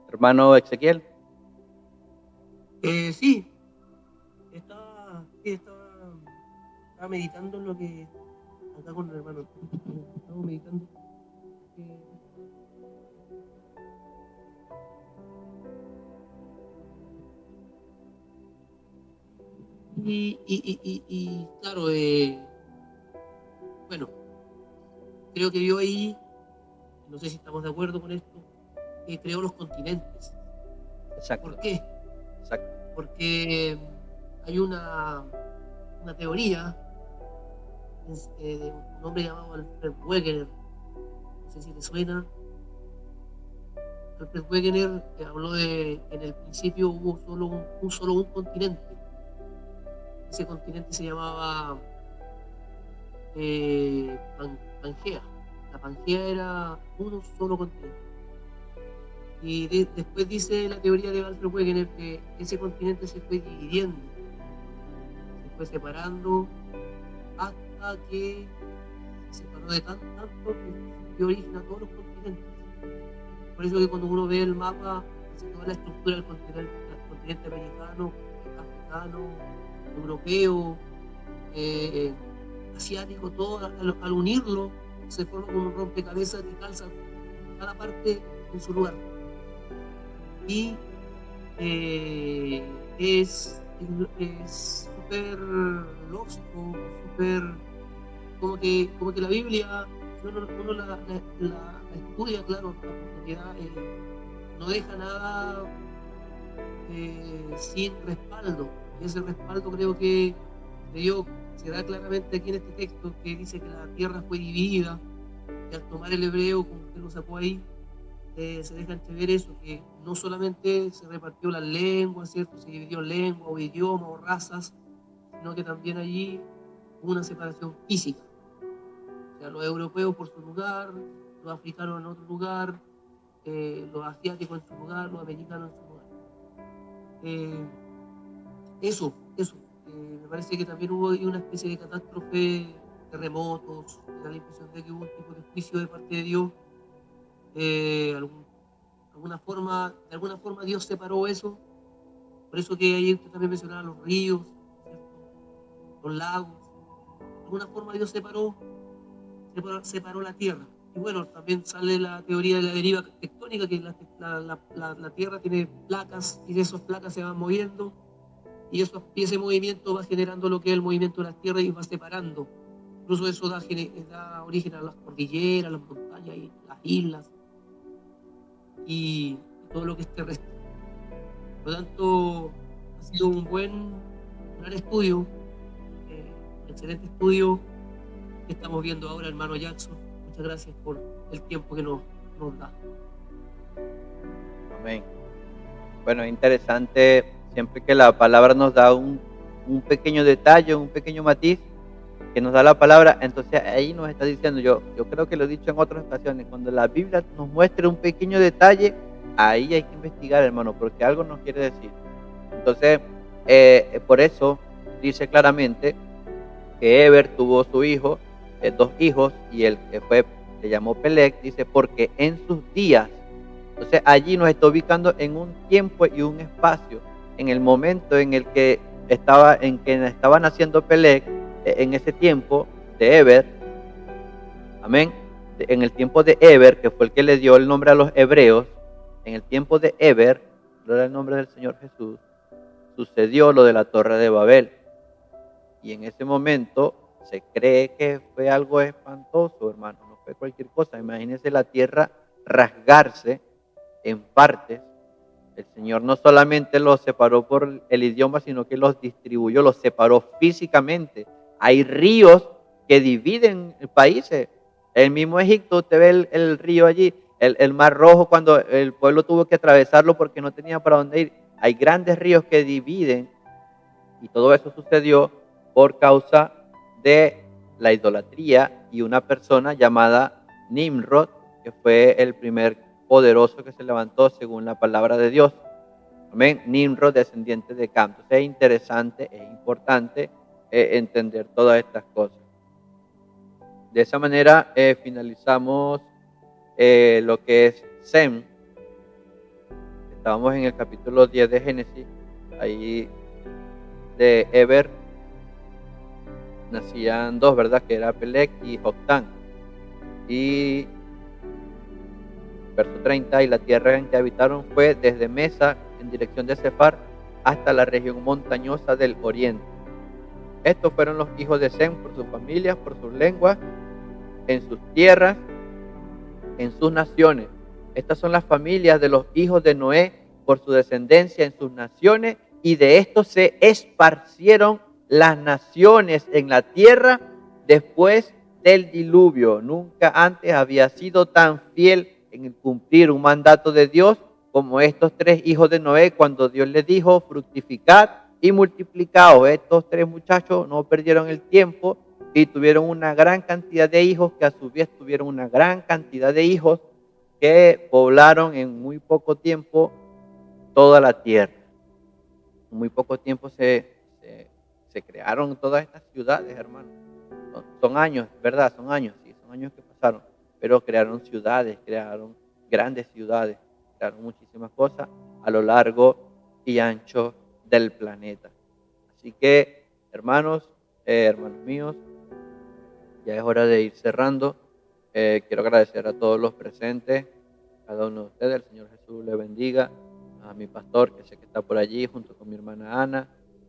A: Hermano Ezequiel.
B: Sí, estaba meditando en lo que acá con el hermano. Estaba meditando. Y claro, bueno, creo que yo ahí, no sé si estamos de acuerdo con esto, creó los continentes.
A: Exacto.
B: ¿Por qué?
A: Exacto.
B: Porque hay una teoría de un hombre llamado Alfred Wegener, no sé si le suena. Alfred Wegener habló de que en el principio hubo solo un continente. Ese continente se llamaba Pangea. La Pangea era uno solo continente. Y después dice la teoría de Alfred Wegener que ese continente se fue dividiendo, se fue separando hasta que se separó de tanto que dio origen a todos los continentes. Por eso que cuando uno ve el mapa, toda la estructura del continente americano, africano, europeo, asiático, todo al unirlo se forma como un rompecabezas que calza cada parte en su lugar. Y es súper lógico, súper como que la Biblia, si uno la estudia, claro, la profundidad, no deja nada sin respaldo. Y ese respaldo creo que se da claramente aquí en este texto, que dice que la tierra fue dividida, y al tomar el hebreo, como usted lo sacó ahí, se deja entrever eso, que no solamente se repartió las lenguas, ¿cierto? Se dividió en lengua o idioma o razas, sino que también allí hubo una separación física. O sea, los europeos por su lugar, los africanos en otro lugar, los asiáticos en su lugar, los americanos en su lugar. Eso. Me parece que también hubo una especie de catástrofe, terremotos, me da la impresión de que hubo un tipo de juicio de parte de Dios. De alguna forma Dios separó eso. Por eso que ayer usted también mencionaba los ríos, ¿cierto? Los lagos. De alguna forma Dios separó la tierra. Y bueno, también sale la teoría de la deriva tectónica, que la tierra tiene placas y de esas placas se van moviendo. Y ese movimiento va generando lo que es el movimiento de las tierras y va separando. Incluso eso da origen a las cordilleras, las montañas y las islas y todo lo que es terrestre. Por lo tanto, ha sido un gran estudio, un excelente estudio, que estamos viendo ahora, hermano Jackson. Muchas gracias por el tiempo que nos da.
A: Amén. Bueno, es interesante siempre que la palabra nos da un pequeño detalle, un pequeño matiz que nos da la palabra, entonces ahí nos está diciendo, yo creo que lo he dicho en otras ocasiones, cuando la Biblia nos muestra un pequeño detalle, ahí hay que investigar, hermano, porque algo nos quiere decir. Entonces, por eso dice claramente que Eber tuvo su hijo, dos hijos, y el que le llamó Pelec, dice, porque en sus días. Entonces allí nos está ubicando en un tiempo y un espacio, en el momento en el que estaba naciendo Pelec, en ese tiempo de Eber, amén, en el tiempo de Eber, que fue el que le dio el nombre a los hebreos, en el tiempo de Eber, gloria al nombre del Señor Jesús, sucedió lo de la Torre de Babel. Y en ese momento se cree que fue algo espantoso, hermano, no fue cualquier cosa. Imagínense la tierra rasgarse en partes. El Señor no solamente los separó por el idioma, sino que los distribuyó, los separó físicamente. Hay ríos que dividen países. El mismo Egipto, usted ve el río allí, el Mar Rojo, cuando el pueblo tuvo que atravesarlo porque no tenía para dónde ir. Hay grandes ríos que dividen, y todo eso sucedió por causa de la idolatría y una persona llamada Nimrod, que fue el primer poderoso que se levantó según la palabra de Dios. Amén. Nimrod, descendiente de Cam. Entonces es interesante, es importante entender todas estas cosas. De esa manera finalizamos lo que es Sem. Estábamos en el capítulo 10 de Génesis. Ahí de Eber nacían dos, ¿verdad? Que era Pelec y Joctán. Y verso 30, y la tierra en que habitaron fue desde Mesa en dirección de Sefar hasta la región montañosa del oriente. Estos fueron los hijos de Sem por sus familias, por sus lenguas, en sus tierras, en sus naciones. Estas son las familias de los hijos de Noé por su descendencia en sus naciones, y de estos se esparcieron las naciones en la tierra después del diluvio. Nunca antes había sido tan fiel en cumplir un mandato de Dios como estos tres hijos de Noé, cuando Dios les dijo: fructificad y multiplicaos. Estos tres muchachos no perdieron el tiempo y tuvieron una gran cantidad de hijos, que a su vez tuvieron una gran cantidad de hijos que poblaron en muy poco tiempo toda la tierra. En muy poco tiempo se crearon todas estas ciudades, hermano. Son años, ¿verdad? Son años, sí, son años que pasaron. Pero crearon ciudades, crearon grandes ciudades, crearon muchísimas cosas a lo largo y ancho del planeta. Así que, hermanos míos, ya es hora de ir cerrando. Quiero agradecer a todos los presentes, cada uno de ustedes. El Señor Jesús le bendiga. A mi pastor, que sé que está por allí, junto con mi hermana Ana,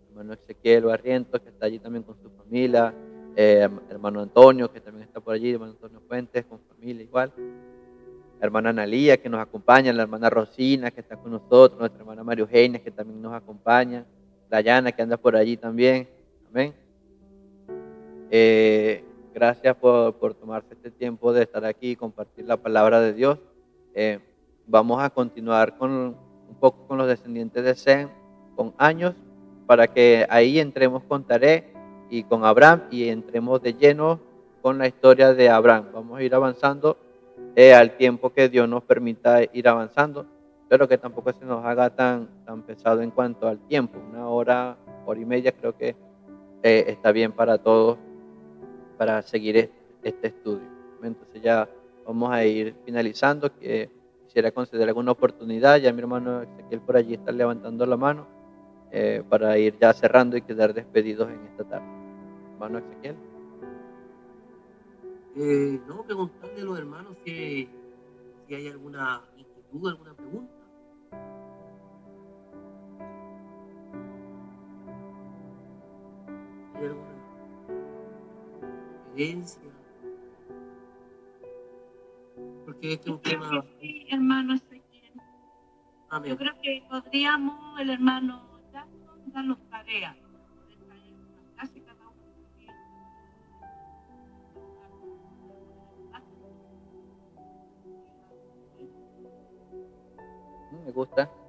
A: hermano Ezequiel Barrientos, que está allí también con su familia, hermano Antonio, que también está por allí, hermano Antonio Fuentes, con familia igual, hermana Analía, que nos acompaña, la hermana Rosina, que está con nosotros, nuestra hermana María Eugenia, que también nos acompaña, Dayana, que anda por allí también. Amén. Gracias por tomarse este tiempo de estar aquí y compartir la palabra de Dios. Vamos a continuar un poco con los descendientes de Sem, con años, para que ahí entremos con Taré y con Abraham, y entremos de lleno con la historia de Abraham. Vamos a ir avanzando al tiempo que Dios nos permita ir avanzando, pero que tampoco se nos haga tan pesado en cuanto al tiempo. 1 hora, hora y media creo que está bien para todos, para seguir este estudio. Entonces ya vamos a ir finalizando. Quisiera conceder alguna oportunidad. Ya mi hermano Ezequiel por allí está levantando la mano para ir ya cerrando y quedar despedidos en esta tarde. Hermano Ezequiel.
B: No, preguntarle a los hermanos si hay alguna inquietud, alguna pregunta. ¿Hay alguna evidencia? Porque este es un tema...
C: Sí, hermano Ezequiel.
B: Amén.
C: Yo creo que podríamos, el hermano Jackson, darnos tareas. Casi cada uno.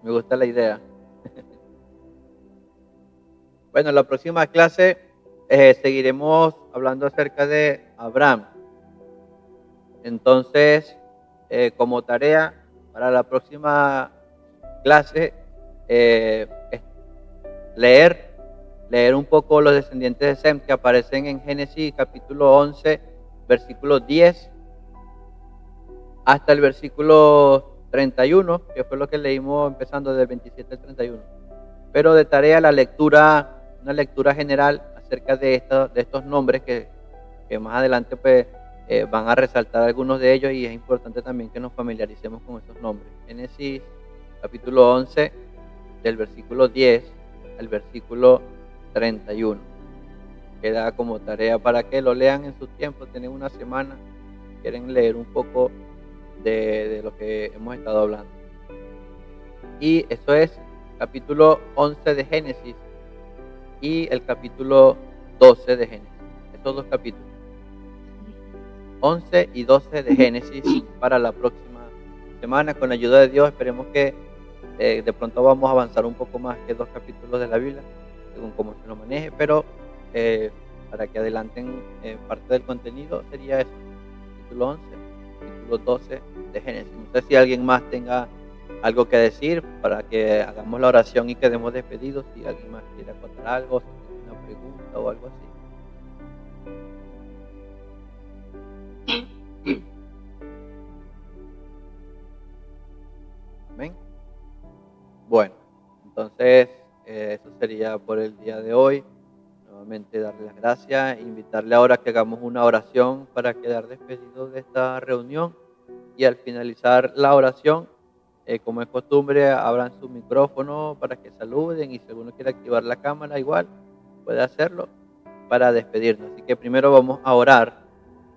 A: Me gusta la idea. Bueno, la próxima clase seguiremos hablando acerca de Abraham. Entonces, como tarea para la próxima clase, es leer un poco los descendientes de Sem que aparecen en Génesis capítulo 11, versículo 10 hasta el versículo 31, que fue lo que leímos empezando del 27 al 31. Pero de tarea una lectura general acerca de estos nombres que más adelante pues, van a resaltar algunos de ellos, y es importante también que nos familiaricemos con estos nombres. Génesis capítulo 11, del versículo 10 al versículo 31. Queda como tarea para que lo lean en su tiempo. Tienen una semana, quieren leer un poco de lo que hemos estado hablando. Y eso es capítulo 11 de Génesis y el capítulo 12 de Génesis. Estos dos capítulos, 11 y 12 de Génesis, para la próxima semana. Con la ayuda de Dios esperemos que de pronto vamos a avanzar un poco más que 2 capítulos de la Biblia, según cómo se lo maneje, pero para que adelanten parte del contenido sería eso, capítulo 11, capítulo 12 de Génesis. No sé si alguien más tenga algo que decir para que hagamos la oración y quedemos despedidos. Si alguien más quiere acotar algo, si tiene una pregunta o algo así. Amén. Bueno, entonces eso sería por el día de hoy. Nuevamente darle las gracias, invitarle ahora que hagamos una oración para quedar despedidos de esta reunión, y al finalizar la oración, como es costumbre, abran su micrófono para que saluden, y si alguno quiere activar la cámara igual puede hacerlo para despedirnos. Así que primero vamos a orar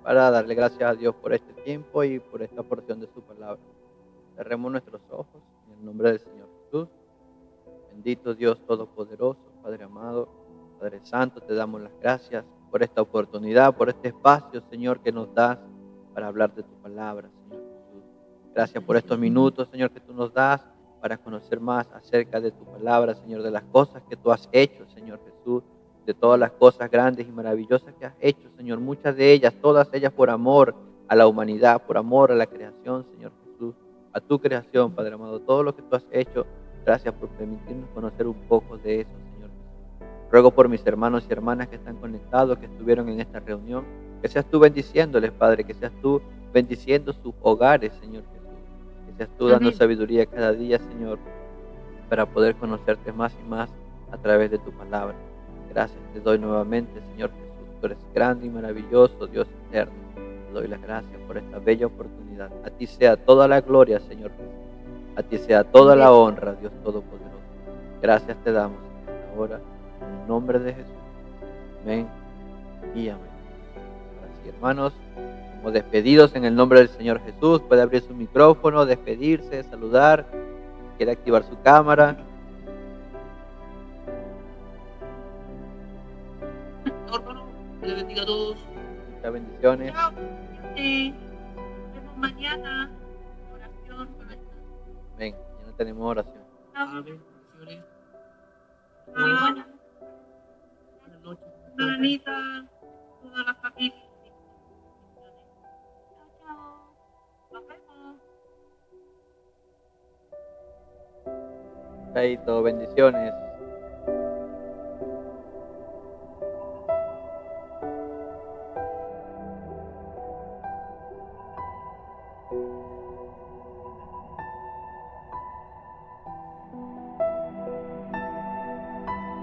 A: para darle gracias a Dios por este tiempo y por esta porción de su palabra. Cerremos nuestros ojos en el nombre del Señor Jesús. Bendito Dios Todopoderoso, Padre amado, Padre Santo, te damos las gracias por esta oportunidad, por este espacio, Señor, que nos das para hablar de tu palabra, Señor Jesús. Gracias por estos minutos, Señor, que tú nos das para conocer más acerca de tu palabra, Señor, de las cosas que tú has hecho, Señor Jesús, de todas las cosas grandes y maravillosas que has hecho, Señor, muchas de ellas, todas ellas por amor a la humanidad, por amor a la creación, Señor Jesús, a tu creación, Padre amado, todo lo que tú has hecho. Gracias por permitirnos conocer un poco de eso, Señor Jesús. Ruego por mis hermanos y hermanas que están conectados, que estuvieron en esta reunión, que seas tú bendiciéndoles, Padre, que seas tú bendiciendo sus hogares, Señor Jesús, que seas tú dando sabiduría cada día, Señor, para poder conocerte más y más a través de tu palabra. Gracias te doy nuevamente, Señor Jesús. Tú eres grande y maravilloso, Dios eterno. Te doy las gracias por esta bella oportunidad. A ti sea toda la gloria, Señor Jesús. A ti sea toda la honra, Dios Todopoderoso. Gracias te damos en esta hora, en el nombre de Jesús. Amén y amén. Ahora sí, hermanos, somos despedidos en el nombre del Señor Jesús. Puede abrir su micrófono, despedirse, saludar. Quiere activar su cámara.
B: Hermano, que le bendiga a todos.
A: Muchas bendiciones.
C: Chao. Sí. Nos vemos mañana. Oración con la
A: Amén. Ya no tenemos oración.
C: Chao.
B: Amén. Bendiciones.
C: Ah,
B: Buenas noches.
C: Anita, toda la familia. Chao, chao. Nos vemos.
A: Chaito, bendiciones.